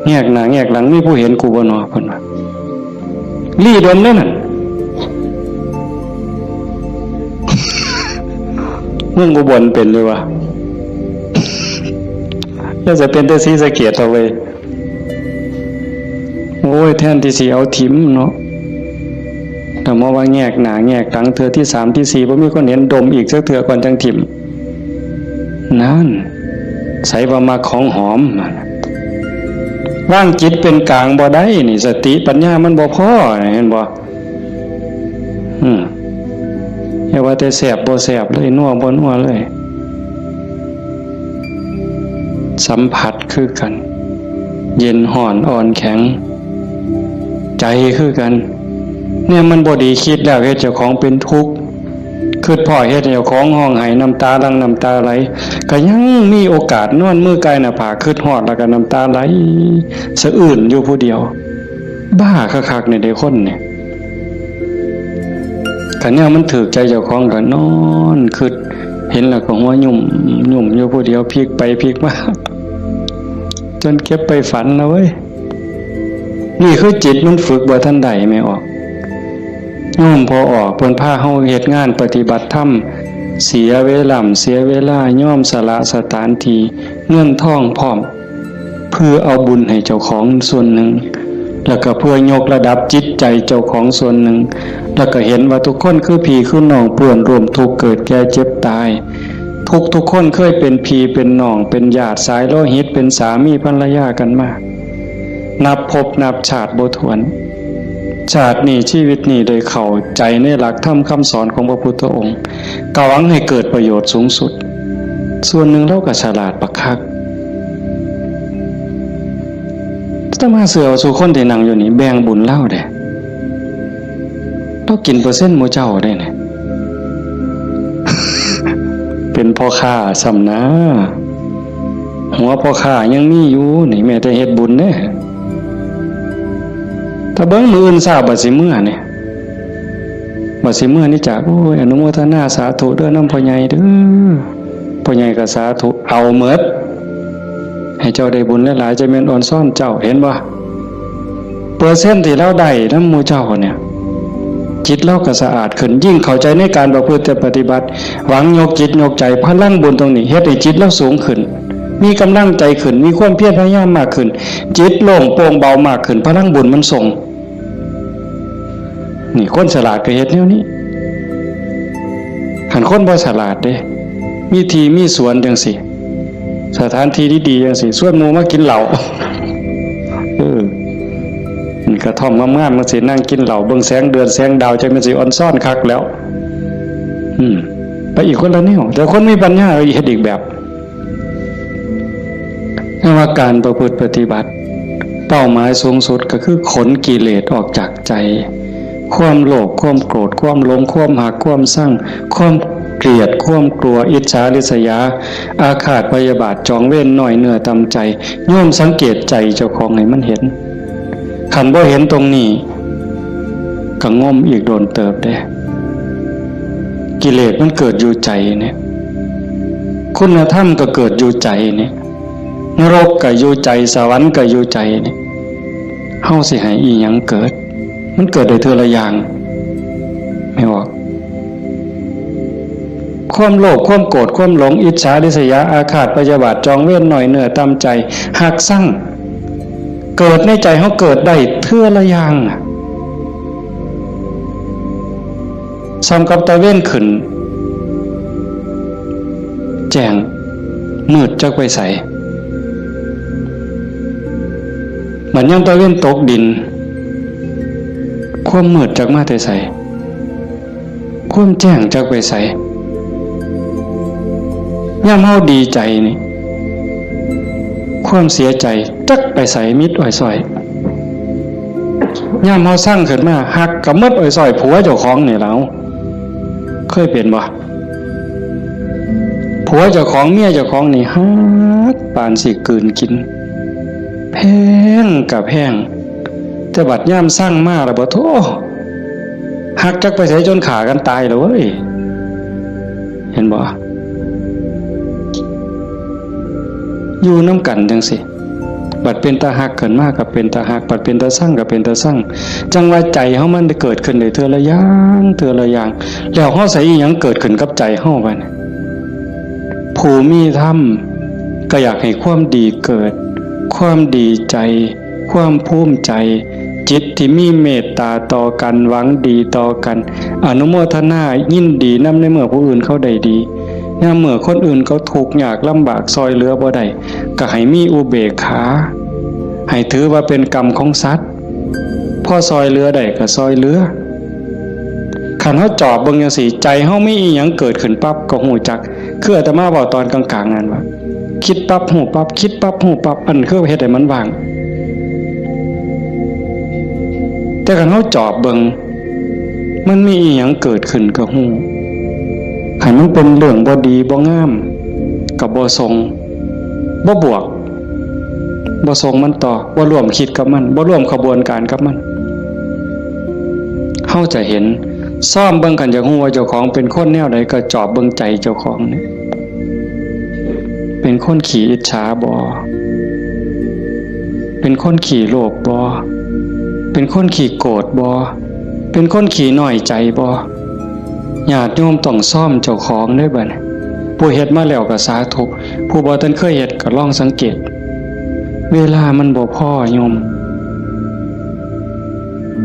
แงกหน้าแงกหลังมีผู้เห็นกูบ่เนาะเพิ่นว่าลี่ดมเด้นั่นเมืองอุบลเป็นเลยวะแล้วจะเป็นแต่ศรีสะเกษเอาไว้โอ้ยแทนที่สิเอาถิ่มเนาะแต่มาว่าแงกหน้าแงกหลังเทื่อที่3ที่4บ่มีคนเห็นดมอีกสักเทื่อก่อนจังถิ่มนั่นใส่ว่ามาของหอม ว่างจิตเป็นกลางบ่ได้นี่สติปัญญามันบ่พอเห็นบ่อย่าว่าแต่แสบบ่แสบเลยนัวบ่นัวเลยสัมผัสคือกันเย็นห่อนอ่อนแข็งใจคือกันเนี่ยมันบ่ดีคิดแล้วเฮ็ดเจ้าของเป็นทุกข์คือพ่อเฮ็ดเจ้าของห้องไห้น้ำตาลังน้ำตาไหลก็ยังมีโอกาสนอนมือกายหน้าผากคิดฮอดแล้วก็น้ำตาไหลสะอื้นอยู่ผู้เดียวบ้าคักๆในเด็กคนเนี่ยคันเนี่ยมันถูกใจเจ้าของก็นอนคิดเห็นแล้วก็หัวยุ่มอยู่ผู้เดียวพลิกไปพลิกมาจนเก็บไปฝันแล้วเว้ยนี่คือจิตมันฝึกบ่ทันใดไม่ออกพอออกเพิ่นพาเฮาเฮ็ดงานปฏิบัติธรรมเสียเวลาย่อมสละสถานที่เงินทองพร้อมเพื่อเอาบุญให้เจ้าของส่วนหนึ่งแล้วก็เพื่อยกระดับจิตใจเจ้าของส่วนหนึ่งแล้วก็เห็นว่าทุกคนคือพี่คือน้องเปื้อนร่วมทุกข์เกิดแก่เจ็บตายทุกคนเคยเป็นพี่เป็นน้องเป็นญาติสายโลหิตเป็นสามีภรรยากันมานับภพนับชาติบ่ถ้วนชาตินี้ชีวิตนี้ได้เข้าใจในหลักธรรมคำสอนของพระพุทธองค์กหวังให้เกิดประโยชน์สูงสุดส่วนหนึ่งเราก็ฉลาดบักคักถ้ามาเสือสู่คนที่นั่งอยู่นี่แบ่งบุญเล่าเด้เรากินเปอร์เซ็นต์หมู่เจ้าได้เนี่ย เป็นพ่อค้าสำนะหัวพ่อค้ายังมีอยู่นี่แม่แต่เฮ็ดบุญเด้ถ้าเบิ่งมื้ออื่นทราบบัดสิมื้อเนี่ยบัดสิมื้อนี่จ้ะโอ้ยอนุโมทนาสาธุเด้อนำพ่อใหญ่เด้อพ่อใหญ่ก็สาธุเอาหมดให้เจ้าได้บุญหลายๆจะแม่นอ่อนซ่อนเจ้าเห็นบ่เปอร์เซ็นต์ที่เราได้นำหมู่เจ้าเนี่ยจิตเราก็สะอาดขึ้นยิ่งเข้าใจในการประพฤติปฏิบัติหวังยกจิตยกใจพลังบุญตรงนี้เฮ็ดให้จิตเราสูงขึ้นมีกำลังใจขึ้นมีความเพียรพยายามมากขึ้นจิตโล่งโปร่งเบามากขึ้นพลังบุญมันส่งนี่คนฉลาดก็เฮ็ดแนวนี้หันคนบ่ฉลาดเด้มีที่มีสวนจังซี่สถานที่ดีๆจังซี่ชวนหมู่มากินเหล้านี่กระท่อมงามๆมันสินั่งกินเหล้าเบิ่งแสงเดือนแสงดาวจังมันสิอ่อนซ่อนคักแล้วไปอีกคนละแนวแต่คนมีปัญญาเฮ็ดอีกแบบว่าการประพฤติปฏิบัติเป้าหมายสูงสุดก็คือขนกิเลสออกจากใจความโลภความโกรธความหลงความหักความสั่งความเกลียดความกลัวอิจฉาริษยาอาฆาตพยาบาทจองเว้นหน่อยเนื้อตำใจโยมสังเกตใจเจ้าของให้มันเห็นขันบ่เห็นตรงนี้ก็ง่มอีกโดนเติบได้กิเลสมันเกิดอยู่ใจเนี่ยคุณธรรมก็เกิดอยู่ใจเนี่ยนรกก็อยู่ใจสวรรค์ก็อยู่ใจเนี่ยเฮาสิให้อีหยังเกิดมันเกิดได้เทื่อละอย่างไม่ว่าความโลภความโกรธความหลงอิจฉาริษยาอาฆาตพยาบาทจองเวรหน่อยเนื้อตามใจหักสั่งเกิดในใจเฮาเกิดได้เทื่อละอย่างซ้ำกับตะเว้นขึ้นแจ้งมืดจักไปใสเหมือนยังตะเว้นตกดินความมืดจักมาแต่ใสความแจ้งจักไปใสย่ำเฮาดีใจนี่ความเสียใจจักไปใสมิดอ้อยซอยย่ำเฮาสร้างขึ้นมาหักกับมิดอ้อยซอยผัวเจ้าของนี่แล้วเคยเป็นบ่ผัวเจ้าของเมียเจ้าของนี่ฮักปานสิกลืนกินแพงกับแพงแต่บัดย่ำสร้างมาแล้วบ่โธ่หักจักไปใส่จนขากันตายแล้วเว้ยเห็นบ่อยู่น้ำกันจังสิบัดเป็นตาหักเกินมากกับเป็นตาหักบัดเป็นตาสร้างกับเป็นตาสร้างจังว่าใจเฮามันได้เกิดขึ้นได้เทื่อละอย่างแล้วเฮาใส่อีหยังเกิดขึ้นกับใจเฮาบัดผู้มีธรรมก็อยากให้ความดีเกิดความดีใจความภูมิใจจิตที่มีเมตตาต่อกันหวังดีต่อกันอนุโมทนายินดีนำในเมื่อผู้อื่นเขาได้ดียามเมื่อคนอื่นเขาทุกข์ยากลำบากซอยเหลือบ่ได้ก็ให้มีอุเบกขา ให้ถือว่าเป็นกรรมของสัตว์พ่อซอยเรือได้ก็ซอยเรือขันเฮาจอบเบิ่งจังซี่ใจเฮามีอีหยังเกิดขึ้นปั๊บก็ฮู้จักคืออาตมาบอกตอนกลางๆนั่นว่าคิดปั๊บฮู้ปั๊บคิดปั๊บฮู้ปั๊บอันคือเฮ็ดให้มันว่างแต่ขันเฮาจอบเบิ่งมันมีอีหยังเกิดขึ้นก็ฮู้คันมันเป็นเรื่องบ่ดีบ่งามก็บ่ทรงบ่บวกบ่ทรงมันต่อบ่ร่วมคิดกับมันบ่ร่วมขบวนการกับมันเฮาจะเห็นซ่อมเบิ่งกันจะฮู้ว่าเจ้าของเป็นคนแนวใดก็จอบเบิ่งใจเจ้าของนี่เป็นคนขี้อิจฉาบ่เป็นคนขี้โลภบ่เป็นคนขี้โกรธบ่เป็นคนขี้น้อยใจบ่ญาติโยมต้องซ่อมเจ้าของเด้อบัดนี้ผู้เฮ็ดมาแล้วก็สาธุผู้บ่ทันเคยเฮ็ดก็ลองสังเกตเวลามันบ่พอโยม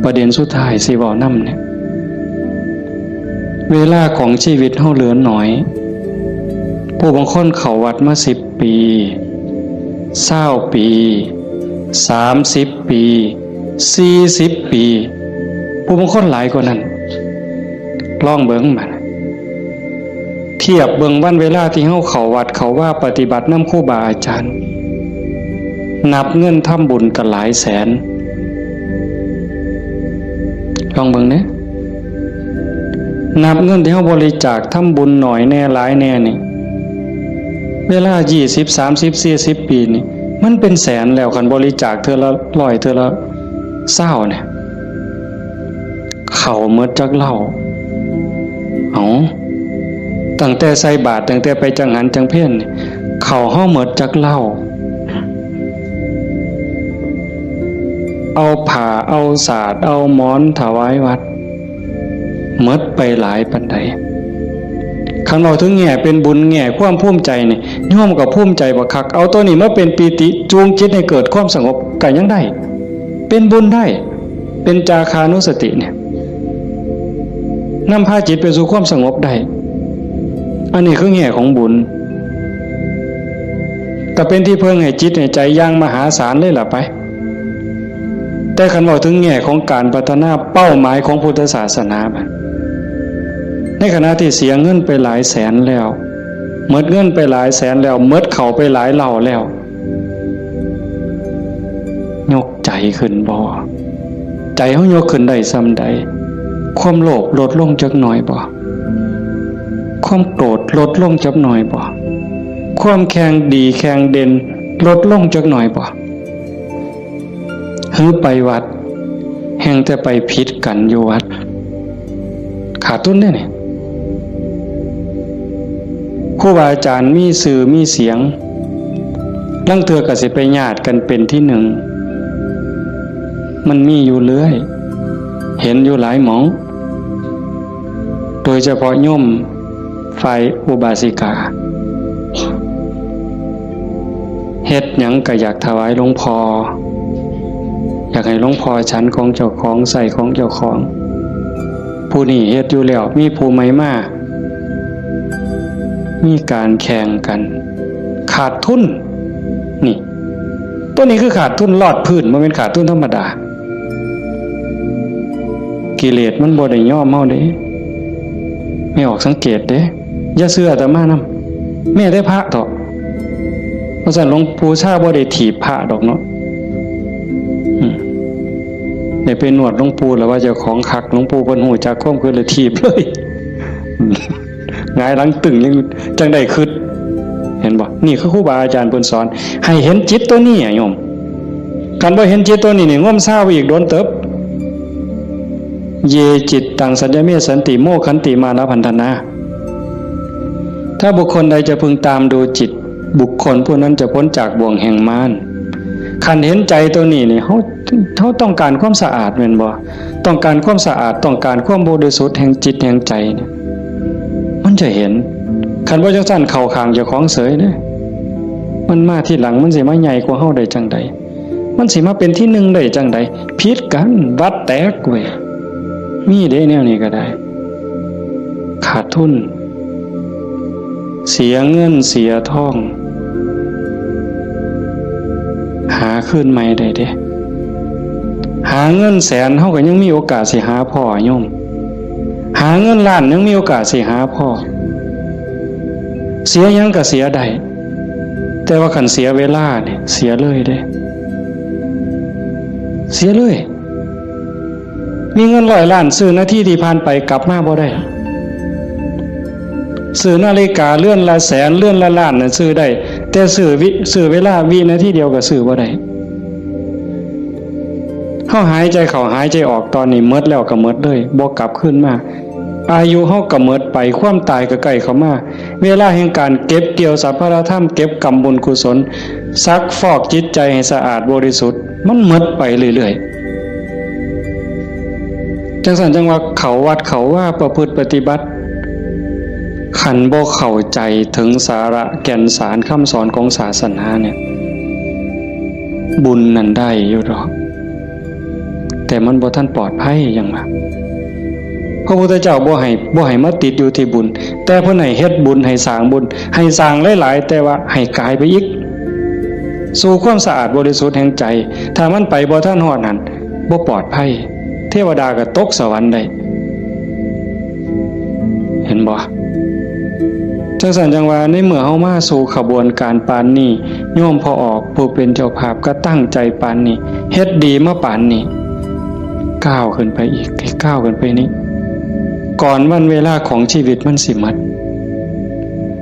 ประเด็นสุดท้ายสิเว้านำเนี่ยเวลาของชีวิตเฮาเหลือน้อยผู้บางคนเข้าวัดมา10 ปี20 ปี30 ปี40 ปีผู้บางคนหลายกว่านั้นลองเบิ่งมันเทียบเบิ่งวันเวลาที่เฮาเข้าวัดเข้าว่าปฏิบัตินำครูบาอาจารย์นับเงินทำบุญกันหลายแสนลองเบิ่งเด้นับเงินที่เฮาบริจาคทำบุญหน่อยแน่หลายแน่นี่เวลา20 30 40 ปีนี่มันเป็นแสนแล้วคันบริจาคเทื่อละ100เทื่อละ20เนี่ยเข้าหมดจักเหล้าตั้งแต่ใส่บาตรตั้งแต่ไปจังหันจังเพ่นเข้าเฮาหมดจักเหล้าเอาผ้าเอาสาดเอาหมอนถวายวัดหมดไปหลายปานใดคันเราถึงแง่เป็นบุญแง่ความภูมิใจนี่โยมก็ภูมิใจบ่คักเอาตัวนี้มาเป็นปีติจูงจิตให้เกิดความสงบก็ยังได้เป็นบุญได้เป็นจาคานุสติเนี่ยนำพาจิตไปสู่ความสงบได้อันนี้คือแง่ของบุญก็เป็นที่เพิ่งให้จิตให้ใจอย่างมหาศาลเลยล่ะไปแต่คันว่าถึงแง่ของการพัฒนาเป้าหมายของพุทธศาสนาบัดในขณะที่เสียเงินไปหลายแสนแล้วหมดเงินไปหลายแสนแล้วหมดเข้าไปหลายเหล่าแล้วยกใจขึ้นบ่ใจเฮายกขึ้นได้ส่ำใดความโลภลดลงจักหน่อยบ่ความโกรธลดลงจักหน่อยบ่ความแข็งดีแข็งเด่นลดลงจักหน่อยบ่หือไปวัดแห่งแต่ไปผิดกันอยู่วัดขาดทุนได้นี่ครูบาอาจารย์มีสื่อมีเสียงลังเทื่อก็สิไปญาติกันเป็นที่หนึ่งมันมีอยู่เรื่อยเห็นอยู่หลายหมองโดยเฉพาะโยมฝ่ายอุบาสิกาเฮ็ดหยังก็อยากถวายหลวงพ่ออยากให้หลวงพ่อฉันของเจ้าของใส่ของเจ้าของผู้นี้เฮ็ดอยู่แล้วมีผู้ใหม่มามีการแข่งกันขาดทุนนี่ตัวนี้คือขาดทุนลอดพื้นบ่แม่นขาดทุนธรรมดากิเลสมันบ่ได้ยอมเฮาเด้ไม่ออกสังเกตเด้อย่าเชื่ออาตมานำแม่ได้พระเถาะเพราะฉะนั้นหลวงปู่ชาบ่ได้ถีบพระดอกเนาะได้ไปนวดหลวงปู่แล้วว่าเจ้าของคักหลวงปู่เพิ่นฮู้จักความคือเลยถีบเลยหงายหลังตึงยังจังได้คิดเห็นบ่นี่คือครูบาอาจารย์เพิ่นสอนให้เห็นจิตตัวนี้โยมคันบ่เห็นจิตตัวนี้นี่ง่มซ่าไปอีกโดนเติบเยจิตตังสัญญเมสันติโมขันติมานะพันธนาถ้าบุคคลใดจะพึงตามดูจิตบุคคลผู้นั้นจะพ้นจากบ่วงแห่งมารคันเห็นใจตัวนี้นี่เขาต้องการความสะอาดแม่นบ่ต้องการความสะอาดต้องการความบริสุทธิ์แห่งจิตแห่งใจเนี่ยมันจะเห็นคันบ่จังซั่นเข้าข้างเจ้าของเสยเด้มันมาที่หลังมันสิมาใหญ่กว่าเฮาได้จังใดมันสิมาเป็นที่หนึ่งได้จังใดผิดกันวัดแตกเว้ยมีเด้แนวนี้ก็ได้ขาดทุนเสียเงินเสียทองหา าขึ้นใหม่ได้เด้หาเงินแสนเฮาก็ยังมีโอกาสสิหาพ่อโยมหาเงินล้านยังมีโอกาสสิหาพ่อเสียหยังก็เสียได้แต่ว่าคันเสียเวลาเนี่ยเสียเลยเด้เสียเลยมีเงิน100 ล้านซื้อนาทีที่ผ่านไปกลับมาบ่ได้ซื้อนาฬิกาเลื่อนละแสนเลื่อนละล้านน่ะซื้อได้แต่ซื้อเวลาวินาทีเดียวก็ซื้อบ่ได้เฮาหายใจเข้าหายใจออกตอนนี้หมดแล้วก็หมดเลยบ่กลับคืนมาอายุเฮาก็หมดไปความตายก็ใกล้เข้ามาเวลาแห่งการเก็บเกี่ยวสัพพะธรรมเก็บกรรมบุญกุศลซักฟอกจิตใจให้สะอาดบริสุทธิ์มันหมดไปเรื่อยๆจังซั่นจังว่าเขาวัดเขาว่าประพฤติปฏิบัติขันบ่เข้าใจถึงสาระแก่นสารคำสอนของศาสนาเนี่ยบุญนั้นได้อยู่ดอกแต่มันบ่ทันปลอดภัยอย่างว่าพระพุทธเจ้าบ่ให้มาติดอยู่ที่บุญแต่เพิ่นให้เฮ็ดบุญให้สร้างบุญให้สร้างหลายๆแต่ว่าให้กายไปอีกสู่ความสะอาดบริสุทธิ์แห่งใจถ้ามันไปบ่ทันฮอดนั้นบ่ปลอดภัยเทวดาก็ตกสวรรค์ได้เห็นบ่จังซั่นจังว่าในเมื่อเฮามาสู่ขบวนการปานนี้โยมพอออกผู้เป็นเจ้าภาพก็ตั้งใจปานนี้เฮ็ดดีมาปานนี้ก้าวขึ้นไปอีกก้าวขึ้นไปนี้ก่อนวันเวลาของชีวิตมันสิหมด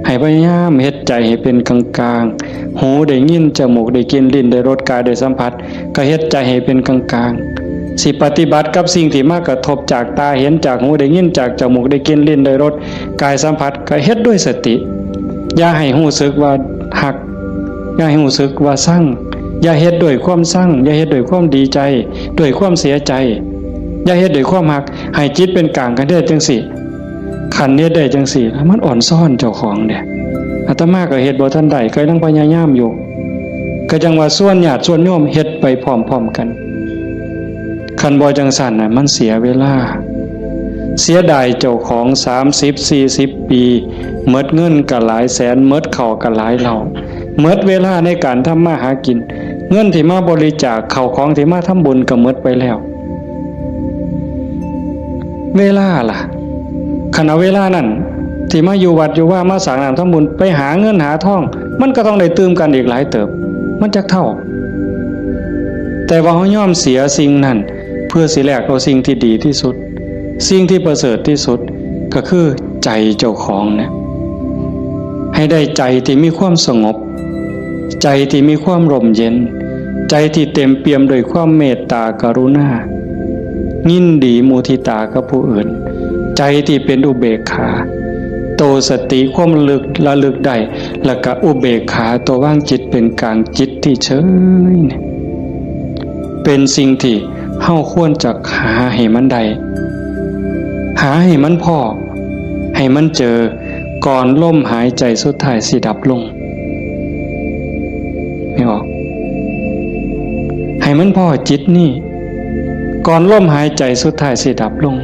ให้พยายามเฮ็ดใจให้เป็นกลางๆหูได้ยินจมูกได้กลิ่นลิ้นได้รสกายได้สัมผัสก็เฮ็ดใจให้เป็นกลางๆสิปฏิบัติกับสิ่งที่มากระทบจากตาเห็นจากหูได้ยินจากจมูกได้กลิ่นลิ้นได้รสกายสัมผัสก็เฮ็ดด้วยสติอย่าให้รู้สึกว่าหักอย่าให้รู้สึกว่าสั่งอย่าเฮ็ดด้วยความสั่งอย่าเฮ็ดด้วยความดีใจด้วยความเสียใจอย่าเฮ็ดด้วยความหักให้จิตเป็นกลางกันได้จังสิขันเฮ็ดได้จังสิแล้วมันอ่อนซ่อนเจ้าของเด้อาตมาก็เฮ็ดบ่ทันได้ก็ยังพยายามอยู่ก็จังว่าส่วนญาติส่วนโยมเฮ็ดไปพร้อมๆกันคันบ่จังซั่นน่ะมันเสียเวลาเสียดายเจ้าของ30-40 ปีหมดเงินก็หลายแสนหมดข้าวก็หลายเหล่าหมดเวลาในการทำมาหากินเงินที่มาบริจาคข้าวของที่มาทำบุญก็หมดไปแล้วเวลาล่ะขณะเวลานั้นที่มาอยู่วัดอยู่ว่ามาสร้างน้ำทำบุญไปหาเงินหาทองมันก็ต้องได้ตื่มกันอีกหลายเติบมันจักเท่าแต่ว่าเฮายอมเสียสิ่งนั้นเพื่อสิแลกเอาสิ่งที่ดีที่สุดสิ่งที่ประเสริฐที่สุดก็คือใจเจ้าของเนี่ยให้ได้ใจที่มีความสงบใจที่มีความร่มเย็นใจที่เต็มเปี่ยมด้วยความเมตตากรุณายินดีมุทิตากับผู้อื่นใจที่เป็นอุเบกขาโตสติความระลึกได้แล้วก็อุเบกขาตัวว่างจิตเป็นกลางจิตที่เฉยเป็นสิ่งที่เฮาควรจะหาให้มันได้หาให้มันพอให้มันเจอก่อนลมหายใจสุดท้ายสิดับลงไม่ออกให้มันพอจิตนี่ก่อนลมหายใจสุดท้ายสิดับลง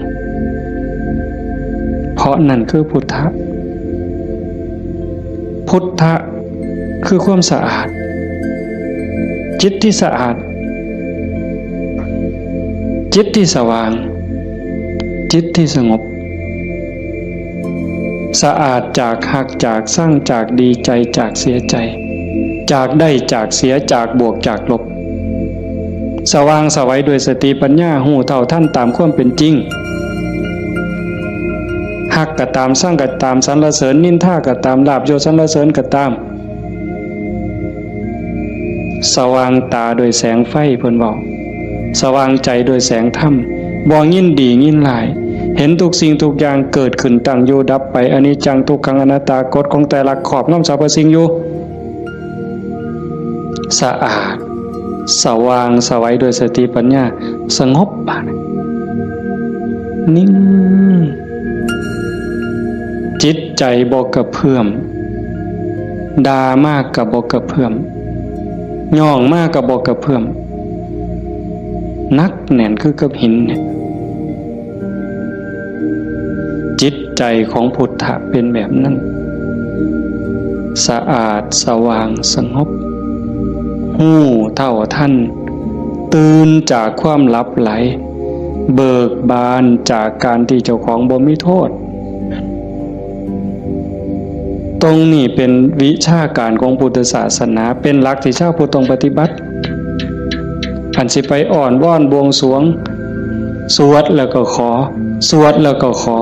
เพราะนั่นคือพุทธะพุทธะคือความสะอาดจิตที่สะอาดจิตที่สว่างจิตที่สงบสะอาดจากหักจากสร้างจากดีใจจากเสียใจจากได้จากเสียจากบวกจากลบสว่างสวัยด้วยสติปัญญาหูเท่าท่านตามความเป็นจริงหักก็ตามสร้างก็ตามสรรเสริญนินทาก็ตามลาภยศสรรเสริญก็ตามสว่างตาโดยแสงไฟเพิ่นบอกสว่างใจโดยแสงธรรมบ่ยินดียินร้ายเห็นทุกสิ่งทุกอย่างเกิดขึ้นตั้งอยู่ดับไปอนิจจังทุกขังอนัตตากฎของแต่ละขอบงำสรรพสิ่งอยู่สะอาดสว่างสวัยโดยสติปัญญาสงบนิ่งจิตใจบ่กระเพื่อมด่ามากกับบ่กระเพื่อมย่องมากกับบ่กระเพื่อมนักแน่นคือกับหินเนี่ยจิตใจของพุทธะเป็นแบบนั้นสะอาดสว่างสงบ หู้เท่าทันตื่นจากความหลับไหลเบิกบานจากการที่เจ้าของบ่มีโทษตรงนี้เป็นวิชาการของพุทธศาสนาเป็นหลักที่ชาวพุทธต้องปฏิบัติอันสิไปอ่อนว่อนบวงสรวงสวดแล้วก็ขอสวดแล้วก็ขอ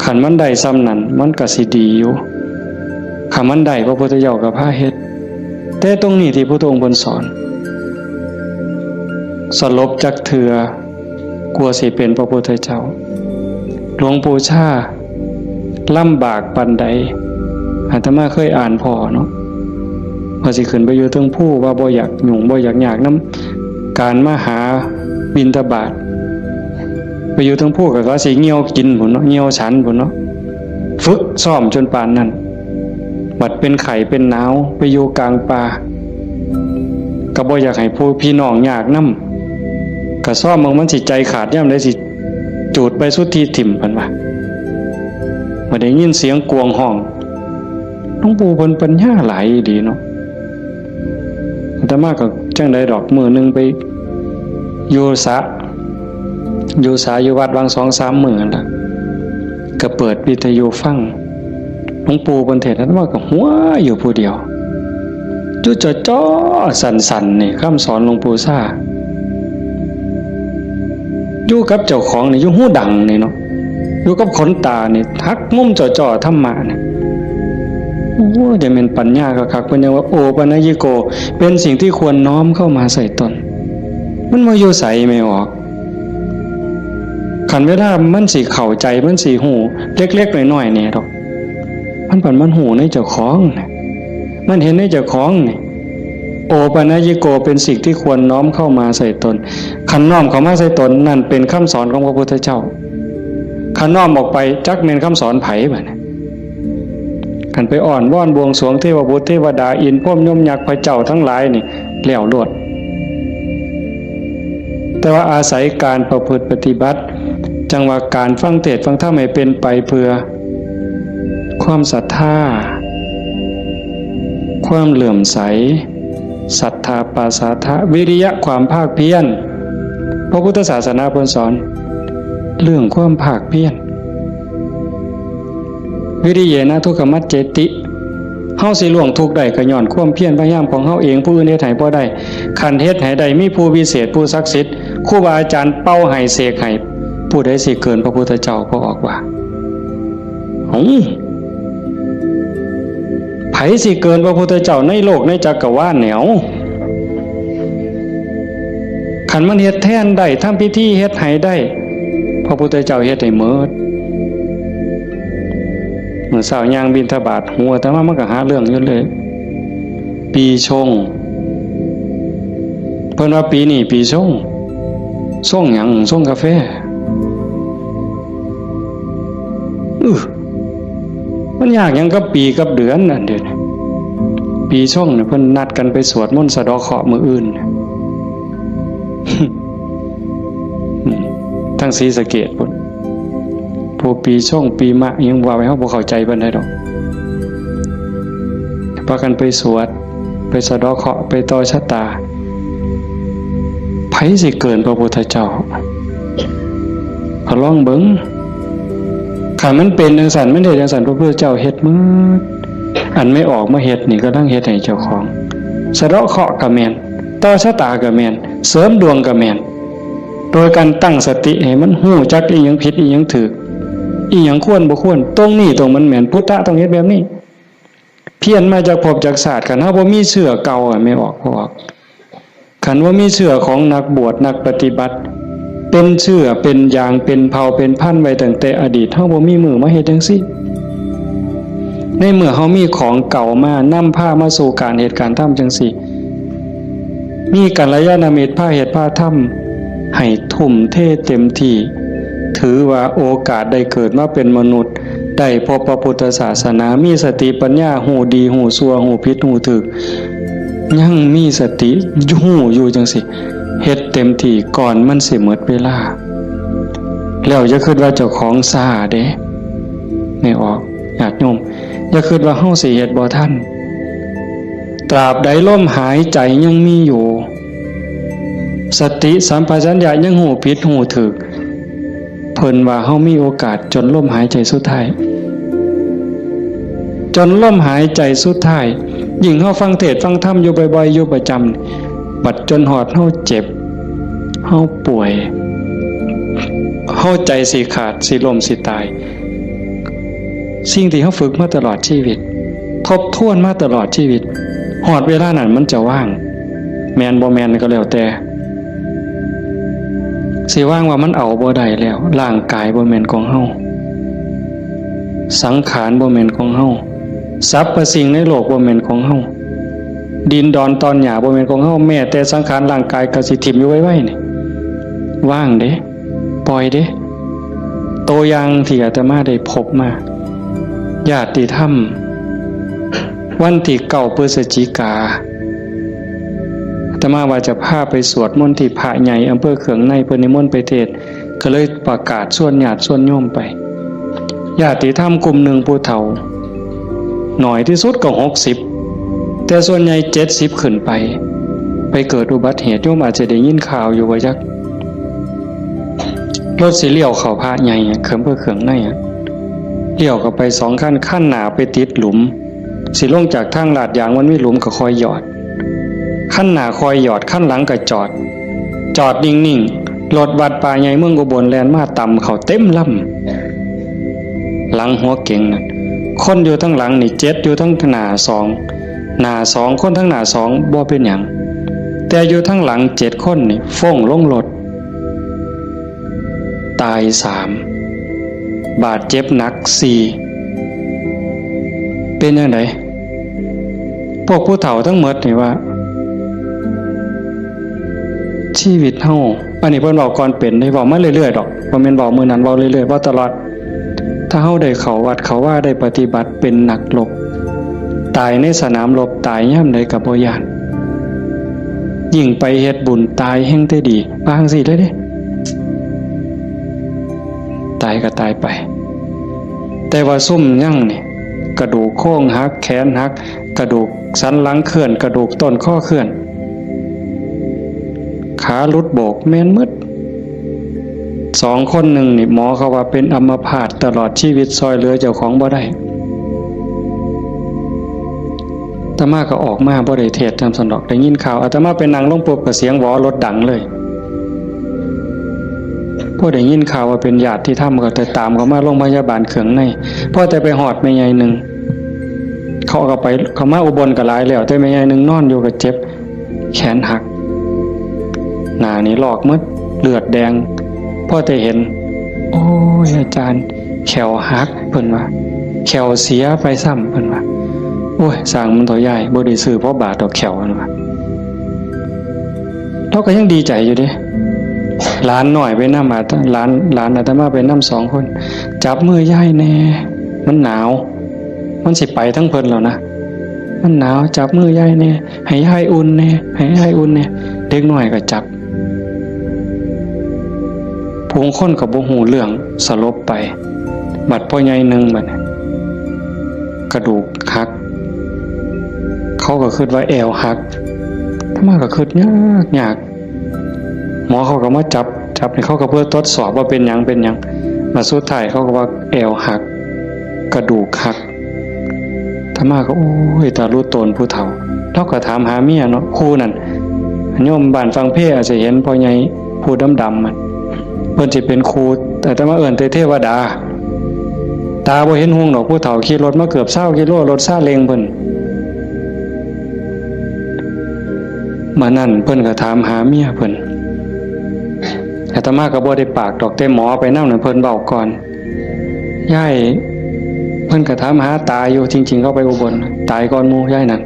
ขันมันได้ซ้ำนั้นมันก็สิดีอยู่ขันมันได้พระพุทธเจ้ากับพระเฮ็ดแต่ตรงนี้ที่พระองค์สอนสลบจักเถื่อกลัวสิเป็นพระพุทธเจ้าหลวงปู่ชาลำบากปานใดอาตมาเคยอ่านพอเนาะว่าสิขึ้นไปอยู่เทิงผู้ว่าบ่อยากหยุ่งบ่อยากยากนำการมาหาบิณฑบาตไปอยู่เทิงผู้ก็สิเหี่ยวกินพุ่นเนาะเหี่ยวฉันพุ่นเนาะฝึกซ้อมจนปานนั้นบัดเป็นไข้เป็นหนาวไปอยู่กลางป่าก็บ่อยากให้ผู้พี่น้องยากนำก็ซ้อมมันสิใจขาดยามใดสิจูดไปสุดที่ถิ่มเพิ่นว่าบ่ได้ยินเสียงกวงห้องหลวงปู่เพิ่นปัญญาหลายดีเนาะอาตมาก็จังได๋ดอกมื้อนึงไปอยู่สระอยู่วัดวัง 2-3 มื้อนั่นล่ะก็เปิดวิทยุฟังหลวงปู่เพิ่นเทศน์อาตมาก็หัวอยู่ผู้เดียวจุจ่อๆสั่นๆนี่คำสอนหลวงปู่ซ่าอยู่กับเจ้าของนี่อยู่หูดังนี่เนาะอยู่กับขนตานี่ทักมุมจ่อๆธรรมะนี่โอ้จะเป็นปัญญาคักๆเพิ่นยังว่าโอปัญญิโกเป็นสิ่งที่ควรน้อมเข้ามาใส่ตนมันบ่อยู่ไสไม่ออกคันเวลามันสิเข้าใจมันสิหูเล็กๆน้อยๆนี่ดอกมันหูในเจ้าของมันเห็นในเจ้าของนี่โอปัญญิโกเป็นสิ่งที่ควรน้อมเข้ามาใส่ตนคันน้อมเข้ามาใส่ตนนั่นเป็นคำสอนของพระพุทธเจ้าคันน้อมออกไปจักแม่นคำสอนไผบัดนี้คันไปอ่อนว่อนบวงสรวงเทวบุตรเทวดาอินทร์พรหมยมยักษ์พระเจ้าทั้งหลายนี่แล้วโลดแต่ว่าอาศัยการประพฤติปฏิบัติจังว่าการฟังเทศน์ฟังธรรมให้เป็นไปเพื่อความศรัทธาความเหลื่อมใสศรัทธาปาสาทะวิริยะความภาคเพียรพระพุทธศาสนาเพิ่นสอนเรื่องความภาคเพียรวิริเยนะทุกขมัจเจติเฮาสิล่วงทุกข์ได้ก็ย้อนความเพียรพยายามของเฮาเองผู้อื่นเฮ็ดให้บ่ได้คันเฮ็ดให้ได้มีผู้วิเศษผู้ศักดิ์สิทธิ์ครูบาอาจารย์เป่าให้เสกให้ผู้ใดสิเกินพระพุทธเจ้าก็ออกว่าไผสิเกินพระพุทธเจ้าในโลกในจักรวาลแนวคันมันเฮ็ดแทนได้ทำพิธีเฮ็ดให้ได้พระพุทธเจ้าเฮ็ดให้หมดเมื่อเช้าย่างบิณฑบาตหัวแต่ว่ามันก็หาเรื่องอยู่เลยปีชงเพิ่นว่าปีนี้ปีชงส่งหยังส่งกาแฟมันยากหยังกับปีกับเดือนนั่นเด้อปีชงเนี่ยเพิ่นนัดกันไปสวดมนต์สะเดาะเคราะห์มื้ออื่นทั้งศรีสะเกษพุ่นผู้ปีช่องปีมะยังว่าไว้เฮาบ่เข้าใจปานใดดอกพากันไปสวดไปสะเดาะเคราะห์ไปต่อชะตาไผสิเกินพระพุทธเจ้าลองเบิ่งคันมันเป็นจังซั่นมันเฮ็ดจังซั่นพระพุทธเจ้าเฮ็ดหมดอันไม่ออกมาเฮ็ดนี่ก็ต้องเฮ็ดให้เจ้าของสะเดาะเคราะห์ก็แม่นต่อชะตาก็แม่นเสริมดวงก็แม่นโดยการตั้งสติให้มันฮู้จักอีหยังผิดอีหยังถูกอีหยังควรบ่ควรตรงนี้ตรงมันแม่นพุทธะต้องเฮ็ดแบบนี้เพี้ยนมาจากภพจากศาสตร์คันเฮาบ่มีเชื่อเก่าไม่ออกบ่ออกคันว่ามีเชื่อของนักบวชนักปฏิบัติเป็นเชื่อเป็นอย่างเป็นเผ่าเป็นพันธุ์ไว้ตั้งแต่อดีตเฮาบ่มีมือมาเฮ็ดจังซี่ในเมื่อเฮามีของเก่ามานำพามาสู่การเหตุการณ์ทำจังซี่มีกัลยาณมิตรพาเหตุพาทำให้ทุ่มเทเต็มที่ถือว่าโอกาสได้เกิดมาเป็นมนุษย์ได้พบพระพุทธศาสนามีสติปัญญาหูดีหูชั่วหูผิดหูถูกยังมีสติหูอยู่จังสิเฮ็ดเต็มที่ก่อนมันสิหมดเวลาแล้วอย่าคิดว่าเจ้าของซ่าเด้ไม่ออกญาติโยมอย่าคิดว่าเฮาสิเฮ็ดบ่ทัน ตราบใดลมหายใจยังมีอยู่สติสัมปชัญญะยังหูผิดหูถูกเพิ่นว่าเฮามีโอกาสจนลมหายใจสุดท้ายจนลมหายใจสุดท้ายยิ่งเฮาฟังเทศน์ฟังธรรมอยู่บ่อยๆอยู่ประจำบัดจนหอดเฮาเจ็บเฮาป่วยเฮาใจสิขาดสิล้มสิตายสิ่งที่เฮาฝึกมาตลอดชีวิตทบทวนมาตลอดชีวิตหอดเวลานั้นมันจะว่างแมนบ่แมนก็แล้วแต่สิว่างว่ามันเอาบ่ได้แล้วร่างกายบ่แม่นของเฮาสังขารบ่แม่นของเฮาสรรพสิ่งในโลกบ่แม่นของเฮาดินดอนตอนหญ้าบ่แม่นของเฮาแม้แต่สังขารร่างกายก็สิทิ่มอยู่ไว้ๆนี่ว่างเด้ปล่อยเด้ตัวอย่างที่อาตมาได้พบมาญาติธรรมวันที่9 พฤศจิกาอาตมาว่าจะพาไปสวดมนต์ที่พระใหญ่อำเภอเขืองในเพิ่นนิมนต์ไปเทศน์ก็เลยประกาศชวนญาติชวนโยมไปญาติธรรมกลุ่มหนึ่งผู้เฒ่าหน่อยที่สุดก็60แต่ส่วนใหญ่70ขึ้นไปเกิดอุบัติเหตุโยมอาจจะได้ยินข่าวอยู่ว่าจักรถสิเลี้ยวเข้าพระใหญ่เพิ่นเขืองในเลี้ยวเข้าไป2ขั้นหน้าไปติดหลุมสิลงจากทางลาดยางมันมีหลุมก็คอยหยอดขั้นหน้าคอยหยอดขั้นหลังก็จอดนิ่งๆรถวัดป่าใหญ่เมืองอุบลแล่นมาต่ำเข้าเต็มลำหลังหัวเก่งนั่นคนอยู่ทั้งหลังนี่7อยู่ทั้งหน้า2คนทั้งหน้า2บ่เป็นหยังแต่อยู่ทั้งหลัง7คนนี่ฟ้องลงรถตาย3บาดเจ็บหนัก4เป็นจังได๋พวกผู้เฒ่าทั้งหมดนี่ว่าชีวิตเฮาอันนี้เพิ่นเว้าก่อนเป็นได้เว้ามาเรื่อยๆดอกบ่แม่นเว้ามื้อนั้นเว้าเรื่อยๆเว้าตลอดถ้าเฮาได้เข้าวัดเข้าว่าได้ปฏิบัติเป็นนักรบตายในสนามรบตายยามใดก็บ่ย้านยิ่งไปเฮ็ดบุญตายแห่งแต่ดีว่าจังซี่เลยเด้ตายก็ตายไปแต่ว่าซุ่มยังนี่กระดูกโค้งหักแขนหักกระดูกสันหลังเคลื่อนกระดูกต้นข้อเคลื่อนขาหลุดโบกแม่นมืด2 คนหนึ่งนี่หมอเขาว่าเป็นอัมพาตตลอดชีวิตซอยเหลือเจ้าของบ่ได้อาตมาก็ออกมาบ่ได้เทศน์นำสันดอกได้ยินข่าวอาตมาไปนั่งลงปุ๊บก็เสียงหวอรถดังเลยพอได้ยินข่าวว่าเป็นญาติที่ทำก็แต่ตามเขามาโรงพยาบาลเขืองในพอแต่ไปหอดแม่ใหญ่นึงเขาก็ไปเขามาอุบลก็หลายแล้วแต่แม่ใหญ่นึงนอนอยู่ก็เจ็บแขนหักหน้านี่ลอกหมดเลือดแดงพอแต่เห็นโอ้ยอาจารย์แขวหักเพิ่นว่าแขวเสียไปซ้ำเพิ่นว่าโอ้ยสร้างมันตัวใหญ่บ่ได้ซื้อเพราะบาดดอกแขวเพิ่นว่าเราก็ยังดีใจอยู่เด้หลานหน่อยไปนำมาหลานอาตมาไปนำ2 คนจับมือยายแน่มันหนาวมันสิไปทั้งเพิ่นแล้วนะมันหนาวจับมือยายแน่ให้ยายอุ่นแน่ให้ยายอุ่นแน่เด็กน้อยก็จับผู้คนก็บ่ฮู้เรื่องสลบไปบัดพ่อใหญ่นึงบัดกระดูกหักเขาก็คิดว่าแอวหักถ้ามาก็คิดยากหมอเขาก็มาจับให้เขาก็เพื่อทดสอบว่าเป็นหยังมาสุดท้ายเขาก็ว่าแอวหักกระดูกหักถ้ามาก็โอ้ยตารู้ตนผู้เฒ่าเราก็ถามหาเมียเนาะครูนั่นโยมบ้านฟังเพลอาจจะเห็นพ่อใหญ่ผู้ดำๆมันเพิ่นสิเป็นครูแต่ถ้ามาเอิ้นเทวดาตาบ่เห็นห่วงดอกผู้เฒ่าขี่รถมาเกือบ20 กิโลรถซาเล้งเพิ่นมานั่นเพิ่นก็ถามหาเมียเพิ่นอาตมาก็บ่ได้ปากดอกแต่หมอไปนำนั่นเพิ่นเว้าก่อนยายเพิ่นก็ถามหาตาอยู่จริงๆเขาไปอุบลตายก่อนหมู่ยายนั่น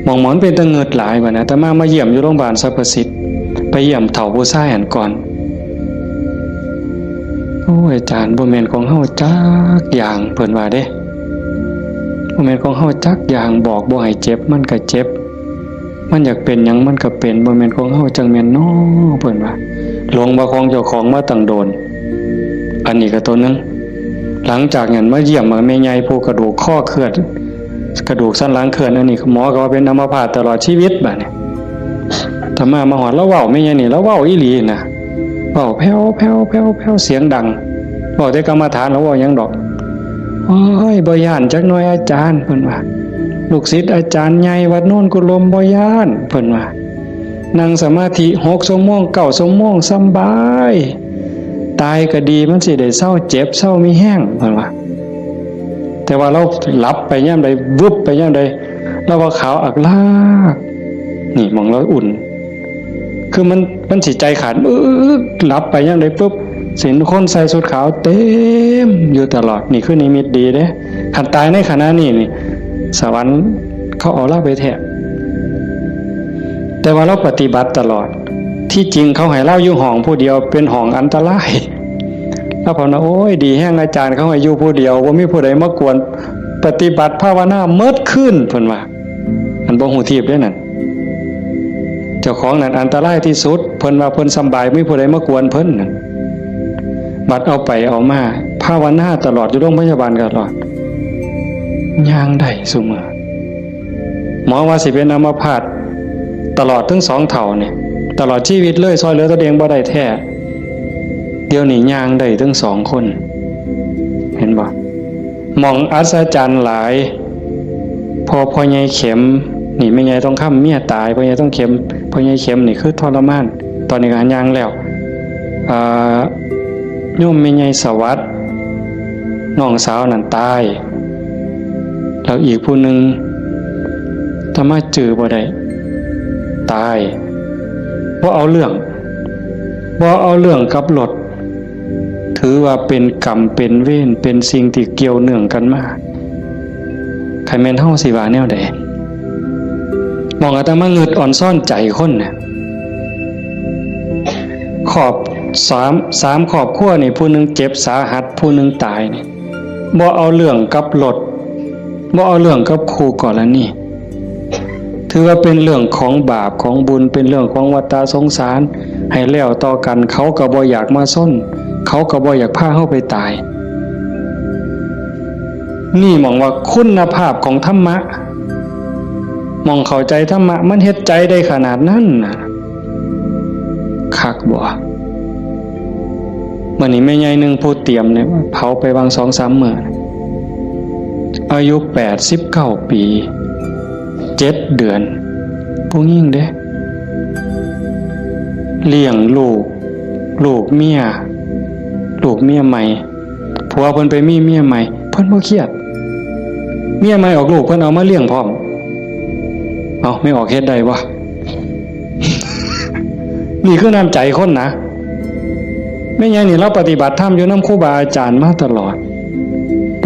หมอนเป็นตะเงิดหลายบัดนะอาตมาเยี่ยมอยู่โรงพยาบาลสรรพสิทธิ์ไปเยี่ยมเฒ่าผู้ชายหันก่อนโอ้ยอาจารย์บ่แม่นของเฮาจักอย่างเพิ่นว่าเด้บ่แม่นของเฮาจักอย่างบอกบ่ให้เจ็บมันก็เจ็บมันอยากเป็นหยังมันก็เป็นบ่แม่นของเฮาจังแม่นน้อเพิ่นว่าหลงบ่ของเจ้าของมาตั้งโดนอันนี้ก็ตัวนึงหลังจากนั้นมาเยี่ยมแม่ใหญ่ผู้กระดูกข้อเคลื่อน กระดูกสันหลังเคลื่อนอันนี้หมอก็ว่าเป็นอัมพาตตลอดชีวิตบัดนี้ธรรมาหอดแล้วเว้าไม่ใช่นี่แล้วเว้าอีหลีนะเว้าแผ่วแผ่วแผ่วแผ่วเสียงดังเว้าแต่กรรมฐานแล้วเว้ายังดอกโอ้ยบ่ย่านจักหน่อยอาจารย์เพิ่นว่าลูกศิษย์อาจารย์ใหญ่วัดโน่นกุลมบ่ย่านเพิ่นว่านั่งสมาธิ6 ชั่วโมง9 ชั่วโมงสำบายตายก็ดีมันสิได้เศร้าเจ็บเศร้ามีแห้งเพิ่นว่าแต่ว่าเราหลับไปย่ำใดวุบไปย่ำใดเราว่าขาวอักลากนี่มองเราอุ่นคือมันสิใจขาดหลับไปย่ำใดปุ๊บสินคนใส่สุดขาวเต็มอยู่ตลอดนี่คือนิมิตดีเด้ขันตายในขณะนี้นี่สวรรค์เขาเอาเราไปแทะแต่ว่าเราปฏิบัติตลอดที่จริงเขาให้เล่าอยู่ห้องผู้เดียวเป็นห้องอันตรายแล้วผมนะโอ้ยดีแห้งอาจารย์เขาให้อยู่ผู้เดียวว่ามีผู้ใดมากวนปฏิบัติภาวนาเมิดขึ้นเพิ่นว่าอันบ่ฮู้ทีบเด้นั่นเจ้าของนั่นอันตรายที่สุดเพิ่นว่าเพิ่นสำบายมีผู้ใดมากวนเพิ่นนั่นบัดเอาไปเอามาภาวนาตลอดอยู่โรงพยาบาลตลอดย่างได้ซุมื้อหมอว่าสิเป็นอัมพาตตลอดทั้ง2เท่านี่ตลอดชีวิตเลยซอยเหลือตัวเองบ่ได้แท้เดี๋ยวนี้ย่างได้ทั้ง2คนเห็นบ่มองอัศจรรย์หลายพ่อใหญ่เข็มนี่แม่ใหญ่ต้องค้ำเมียตายพ่อใหญ่ต้องเข็มพ่อใหญ่เข็มนี่คือทรมานตอนนี้ก็ย่างแล้วโยมแม่ใหญ่สวัสดิ์น้องสาวนั่นตายแล้วอีกผู้หนึ่งธรรมะจือบ่ได้ตายบ่เอาเรื่องกับรถถือว่าเป็นกรรมเป็นเวรเป็นสิ่งที่เกี่ยวเนื่องกันมาใครแม่นเฮาสิว่าแนวใดมองอาตมาเงิดอ่อนซ่อนใจคนน่ะขอบ3ครอบครัวนี่ผู้หนึงเจ็บสาหัสผู้หนึงตายนี่บ่เอาเรื่องกับรถบ่เอาเรื่องกับคู่กรณีถือว่าเป็นเรื่องของบาปของบุญเป็นเรื่องของวัฏสงสารให้แล้วต่อกันเขาก็บ่อยากมาซ่อนเขาก็บ่อยากพาเฮาไปตายนี่มองว่าคุณภาพของธรรมะมองเข้าใจธรรมะมันเฮ็ดใจได้ขนาดนั้นน่ะคักบ่มื้อนี้แม่ใหญ่นึงผู้เตรียมเนี่ยเผาไปวาง 2-3 มื้ออายุ89 ปี7 เดือนผู้หญิงเด้เลี้ยงลูกเมียใหม่ผัวเพิ่นไปมีเมียใหม่เพิ่นบ่เครียดเมียใหม่ออกลูกเพิ่นเอามาเลี้ยงพร้อมเอาไม่ออกเฮ็ดได้วะ นี่คือน้ำใจคนนะแม่ใหญ่นี่เราปฏิบัติธรรมอยู่นำครูบาอาจารย์มาตลอด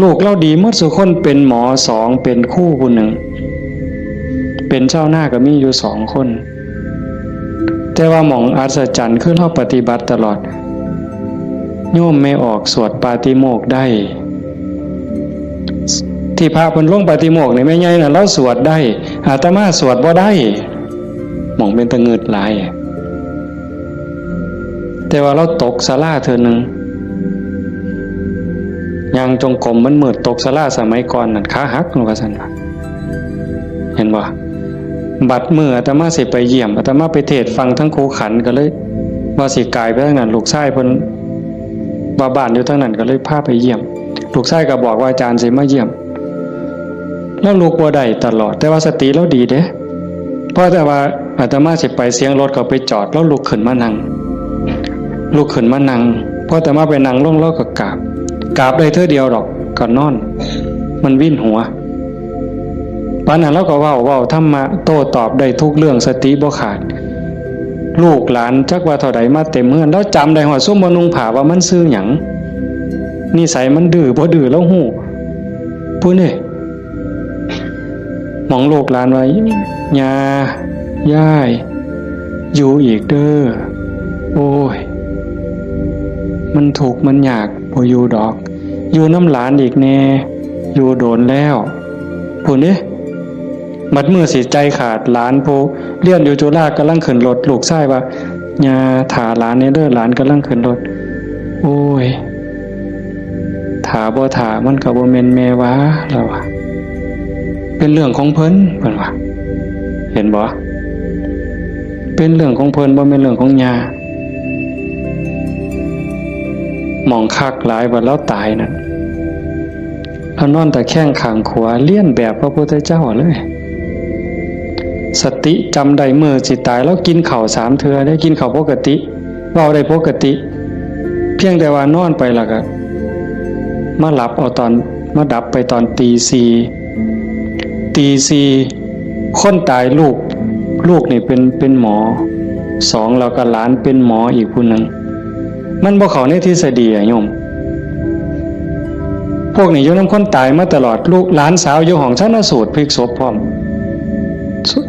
ลูกเราดีหมดทุกคนเป็นหมอ2เป็นครูผู้หนึ่งเป็นเจ้าหน้าก็มีอยู่2คนแต่ว่าหม่องอัศจรรย์คือเราปฏิบัติตลอดโยมไม่ออกสวดปาติโมกข์ได้ที่พระเพิ่นลงปาติโมกข์นี่แม่ใหญ่น่ะเราสวดได้อาตมาสวดบ่ได้หม่องเป็นตะงึดหลายแต่ว่าเราตกศาลาเทื่อนึงยังจงกรมมันมืดตกศาลาสมัยก่อนนั่นขาหักลงว่าซั่นว่าเห็นบ่บัดมื้ออาตมาสิไปเยี่ยมอาตมาไปเทศฟังทั้งครูขันก็เลยว่าสิกายไปทางนั้นลูกชายเพิ่นว่าบ้านอยู่ทางนั้นก็เลยพาไปเยี่ยมลูกชายก็บอกว่าอาจารย์สิมาเยี่ยมแล้วลูกบ่ได้ตลอดแต่ว่าสติเราดีเด้เพราะแต่ว่าอาตมาสิไปเสียงรถก็ไปจอดแล้วลุกขึ้นมานั่งพออาตมาไปนั่งลงแล้วก็กราบได้เท่าเดียวดอกก็นอนมันวิ่นหัวปานนั้นเราก็เว้าธรรมะโต้ตอบได้ทุกเรื่องสติบ่ขาดลูกหลานจักว่าเท่าใดมาเต็มเฮือนแล้วจำได้ฮอดซุมบ่นุ่งผ้าว่ามันชื่อหยังนิสัยมันดื้อบ่ดื้อแล้วฮู้ผู้นี่มองลูกหลานไว้ย่า ยายอยู่อีกเด้อโอ้ยมันถูกมันยากบ่อยู่ดอกอยู่น้ำหลานอีกแน่อยู่โดนแล้วผู้นี้มัดมือสิใจขาดหลานผู้เรียนอยู่จุฬากำลังขึ้นรถลูกชายว่าย่าถาหลานนี่เด้อหลานกำลังขึ้นรถโอ้ยถาบ่ถามันก็บ่แม่นแม่วะแล้ว เป็นเรื่องของเพิ่นเพิ่นว่าเห็นบ่เป็นเรื่องของเพิ่นบ่แม่นเรื่องของญาหมองคักหลายว่าแล้วตายนั่นแล้วนอนตะแคงข้างขวาเลียนแบบพระพุทธเจ้าเลยสติจำได้มื้อสิตายแล้วกินข้าว3เทื่อได้กินข้าวปกติเว้าได้ปกติเพียงแต่ว่านอนไปแล้วก็มาหลับเอาตอนมาดับไปตอนตีสี่คนตายลูกนี่เป็นหมอ2แล้วก็หลานเป็นหมออีกผู้นึงมันบ่เข้าในทฤษฎีอะโยมพวกนี้อยู่นำคนตายมาตลอดลูกหลานสาวอยู่ห้องชันสูตรพลิกศพพร้อม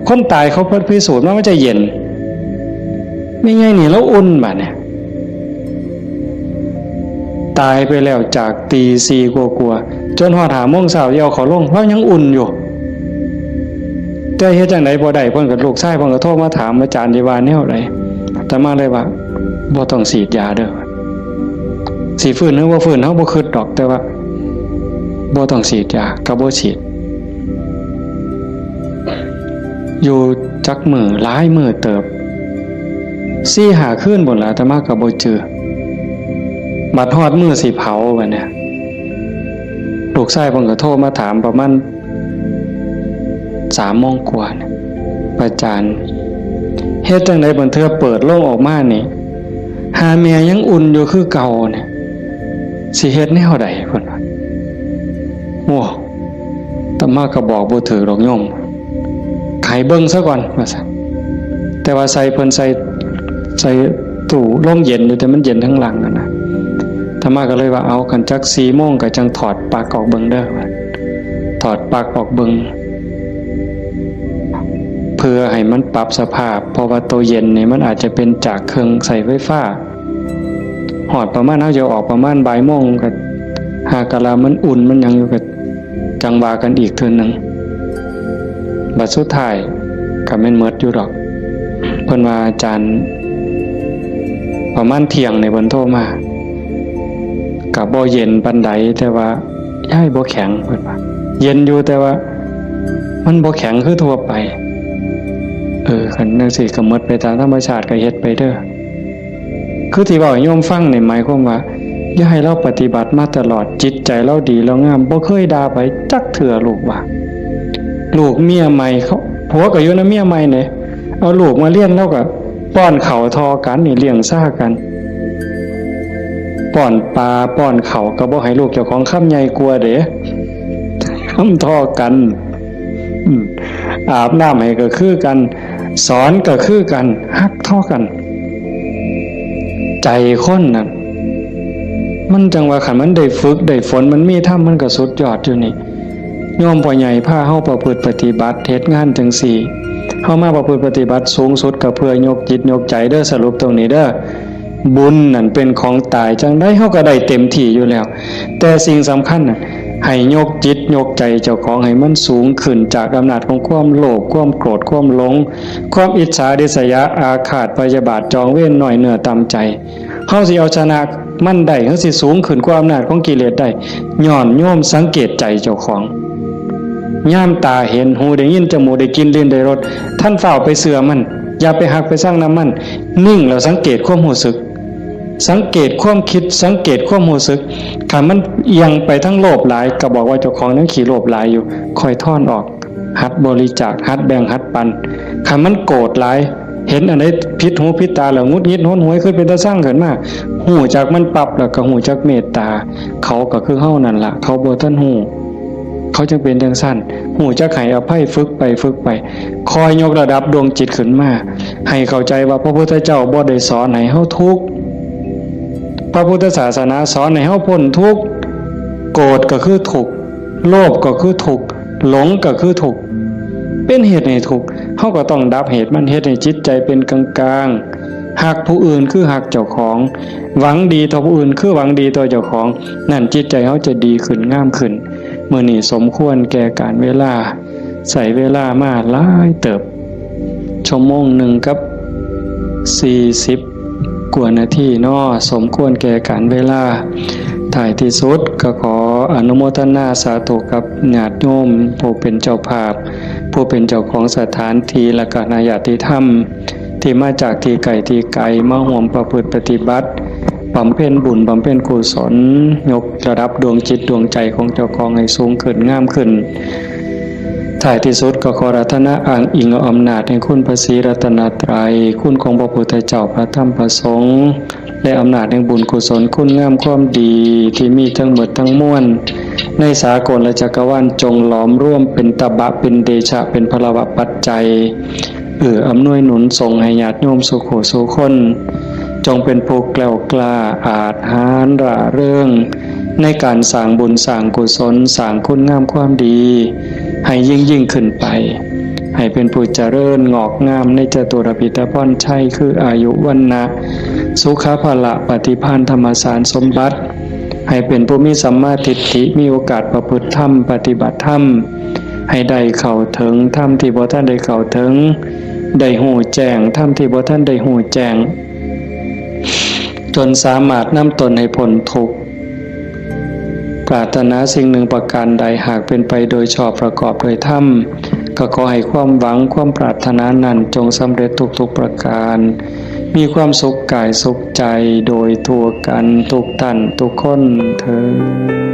คนตายเขาเพิ่นพิสูจน์ว่ามันจะเย็นไม่ไงนี่แล้วอุ่นบัดเนี่ยตายไปแล้วจากตีสี่กลัวจนฮอด5 โมงเช้าเดี๋ยวเขาลงเพราะยังอุ่นอยู่แต่เฮ็ดจังได๋บ่ได้เพิ่นก็ลูกชายเพิ่นก็โทรมาถามอาจารย์ที่ว่าแนวใดแต่มาเลยว่าบ่ต้องฉีดยาเด้อสิฟื้นหรือบ่ฟื้นเฮาบ่คิดดอกแต่ว่าบ่ต้องฉีดยาก็บ่ฉีดอยู่จักมื้อหลายมื้อเติบ4-5 คืนพุ่นล่ะแต่มาก็บ่เจอบัดฮอดมื้อสิเผาบัดเนี่ยลูกชายเพิ่นก็โทรมาถามประมาณ3 โมงกว่าเนี่ยอาจารย์เฮ็ดจังได๋บัดเทื่อเปิดโลงออกมานี่หาแม่ยังอุ่นอยู่คือเก่าเนี่ยสิเฮ็ดแนวใดเพิ่นว่าโอ้ตมาก็บอกบ่ถูกดอกโยมไขเบิ่งซะก่อนว่าซั่นแต่ว่าใส่เพิ่นใส่ตู้ลมเย็นอยู่แต่มันเย็นทั้งหลังนั่นน่ะตมาก็เลยว่าเอากันจัก4 โมงก็จังถอดปลั๊กออกเบิ่งเด้อว่าถอดปลั๊กออกเบิ่งเพื่อให้มันปรับสภาพเพราะว่าตัวเย็นนี่มันอาจจะเป็นจากเครื่องใส่ไฟฟ้าหอดประมาณเฮาจะออกประมาณบ่ายโมงก็หากะลามันอุ่นมันยังอยู่ก็จังว่ากันอีกเทื่อนึงบัดสุดท้ายก็แม่นหมดอยู่ดอกเพิ่นว่าอาจารย์ประมาณเที่ยงในเพิ่นโทรมาก็บ่เย็นปานใดแต่ว่าย้ายบ่แข็งเพิ่นว่าเย็นอยู่แต่ว่ามันบ่แข็งคือทั่วไปคันจังซี่ก็หมดไปตามธรรมชาติก็เฮ็ดไปเด้อคือที่เว้าให้โยมฟังนี่หมายความว่าอย่าให้เราปฏิบัติมาตลอดจิตใจเราดีเรางามบ่เคยด่าไปจักเทื่อลูกว่าลูกเมียใหม่เขาผัวก็อยู่นำเมียใหม่เนี่ยเอาลูกมาเลี้ยงแล้วก็ป้อนข้าวทอกันนี่เลี้ยงซ่ากันป้อนปลาป้อนข้าวก็บ่ให้ลูกเจ้าของคำใหญ่กลัวเด้คำทอกันอาบน้ำให้ก็คือกันสอนก็คือกันฮักทอกันใจคนน่ะมันจังว่าคันมันได้ฝึกได้ฝนมันมีธรรมมันก็สุดยอดอยู่นี่โยมพ่อใหญ่พาเฮาประพฤติปฏิบัติเฮ็ดงานจังซี่เฮามาประพฤติปฏิบัติสูงสุดก็เพื่อยกจิตยกใจเด้อสรุปตรงนี้เด้อบุญนั่นเป็นของตายจังได้เฮาก็ได้เต็มที่อยู่แล้วแต่สิ่งสำคัญน่ะให้ยกจิตยกใจเจ้าของให้มันสูงขึ้นจากอำนาจของความโลภความโกรธความหลงความอิจฉาริษยาอาฆาตพยาบาทจองเวรหน่อยเหนือตามใจเฮาสิเอาชนะมันได้เฮาสิสูงขึ้นกว่าอำนาจของกิเลสได้ย้อนโยมสังเกตใจเจ้าของย่ามตาเห็นหูได้ยินจมูกได้กินลิ้นได้รสท่านเฝ้าไปเสือมันอย่าไปหักไปสร้างน้ำมันนิ่งแล้วสังเกตความรู้สึกสังเกตความคิดสังเกตความรู้สึกถ้ามันเอียงไปทั้งโลภหลายก็บอกว่าเจ้าของนั้นขี้โลภหลายอยู่ค่อยถอนออกหัดบริจาคหัดแบ่งหัดปันถ้ามันโกรธหลายเห็นอันใดผิดหูผิดตาแล้วงุดหงิดโหนหวยขึ้นเป็นตาสร้างขึ้นมาหูจากมันปรับแล้วก็หูจากเมตตาเขาก็คือเฮานั่นล่ะเขาบ่ทันหูเขาจึงเป็นจังซั่นหูจักให้อภัยฝึกไปคอยยกระดับดวงจิตขึ้นมาให้เข้าใจว่าพระพุทธเจ้าบ่ได้สอนให้เฮาทุกข์พระพุทธศาสนาสอนให้เฮาพ้นทุกข์โกรธก็คือทุกข์โลภก็คือทุกข์หลงก็คือทุกข์เป็นเหตุให้ทุกข์เฮาก็ต้องดับเหตุมันเฮ็ดให้จิตใจเป็นกลางๆหักผู้อื่นคือหักเจ้าของหวังดีต่อผู้อื่นคือหวังดีต่อเจ้าของนั่นจิตใจเฮาจะดีขึ้นงามขึ้นมื้อนี้สมควรแก่การเวลาใส่เวลามาหลายเติบชั่วโมงหนึ่งกับ40 กว่านาทีเนาะสมควรแก่การเวลาท้ายที่สุดก็ขอ อนุโมทนาสาธุกับญาติโยมผู้เป็นเจ้าภาพผู้เป็นเจ้าของสถานที่และก็ญาติธรรมที่มาจากที่ไกลมาร่วมประพฤติปฏิบัติบำเพ็ญบุญบำเพ็ญกุศลยกระดับดวงจิตดวงใจของเจ้าของให้สูงขึ้นงามขึ้นท้ายที่สุดก็ขอรัตนาอ้างอิงเอาอำนาจแห่งคุณพระศรีรัตนตรัยคุณของพระพุทธเจ้าพระธรรมพระสงฆ์และอำนาจแห่งบุญกุศลคุณงามความดีที่มีทั้งหมดทั้งมวลในสากลและจักรวาลจงหลอมร่วมเป็นตบะเป็นเดชะเป็นพลวะปัจจัยอำนวยหนุนส่งให้ญาติโยมสุขสุคนจงเป็นผู้แกล้วกล้าอาจหาญร่าเริงในการสร้างบุญสร้างกุศลสร้างคุณงามความดีให้ยิ่งขึ้นไปให้เป็นผู้เจริญงอกงามในจตุรพิธพรชัยคืออายุวันนะสุขภละปฏิภาณธรรมสารสมบัติให้เป็นผู้มีสัมมาทิฏฐิมีโอกาสประพฤติธรรมปฏิบัติธรรมให้ได้เข้าถึงธรรมที่บ่ท่านได้เข้าถึงได้หูแจ้งธรรมที่บ่ท่านได้หูแจ้งจนสามารถนำตนให้พ้นทุกข์ปรารถนาสิ่งหนึ่งประการใดหากเป็นไปโดยชอบประกอบโดยธรรมก็ขอให้ความหวังความปรารถนานั้นจงสำเร็จทุกประการมีความสุขกายสุขใจโดยทั่วกันทุกท่านทุกคนเทอญ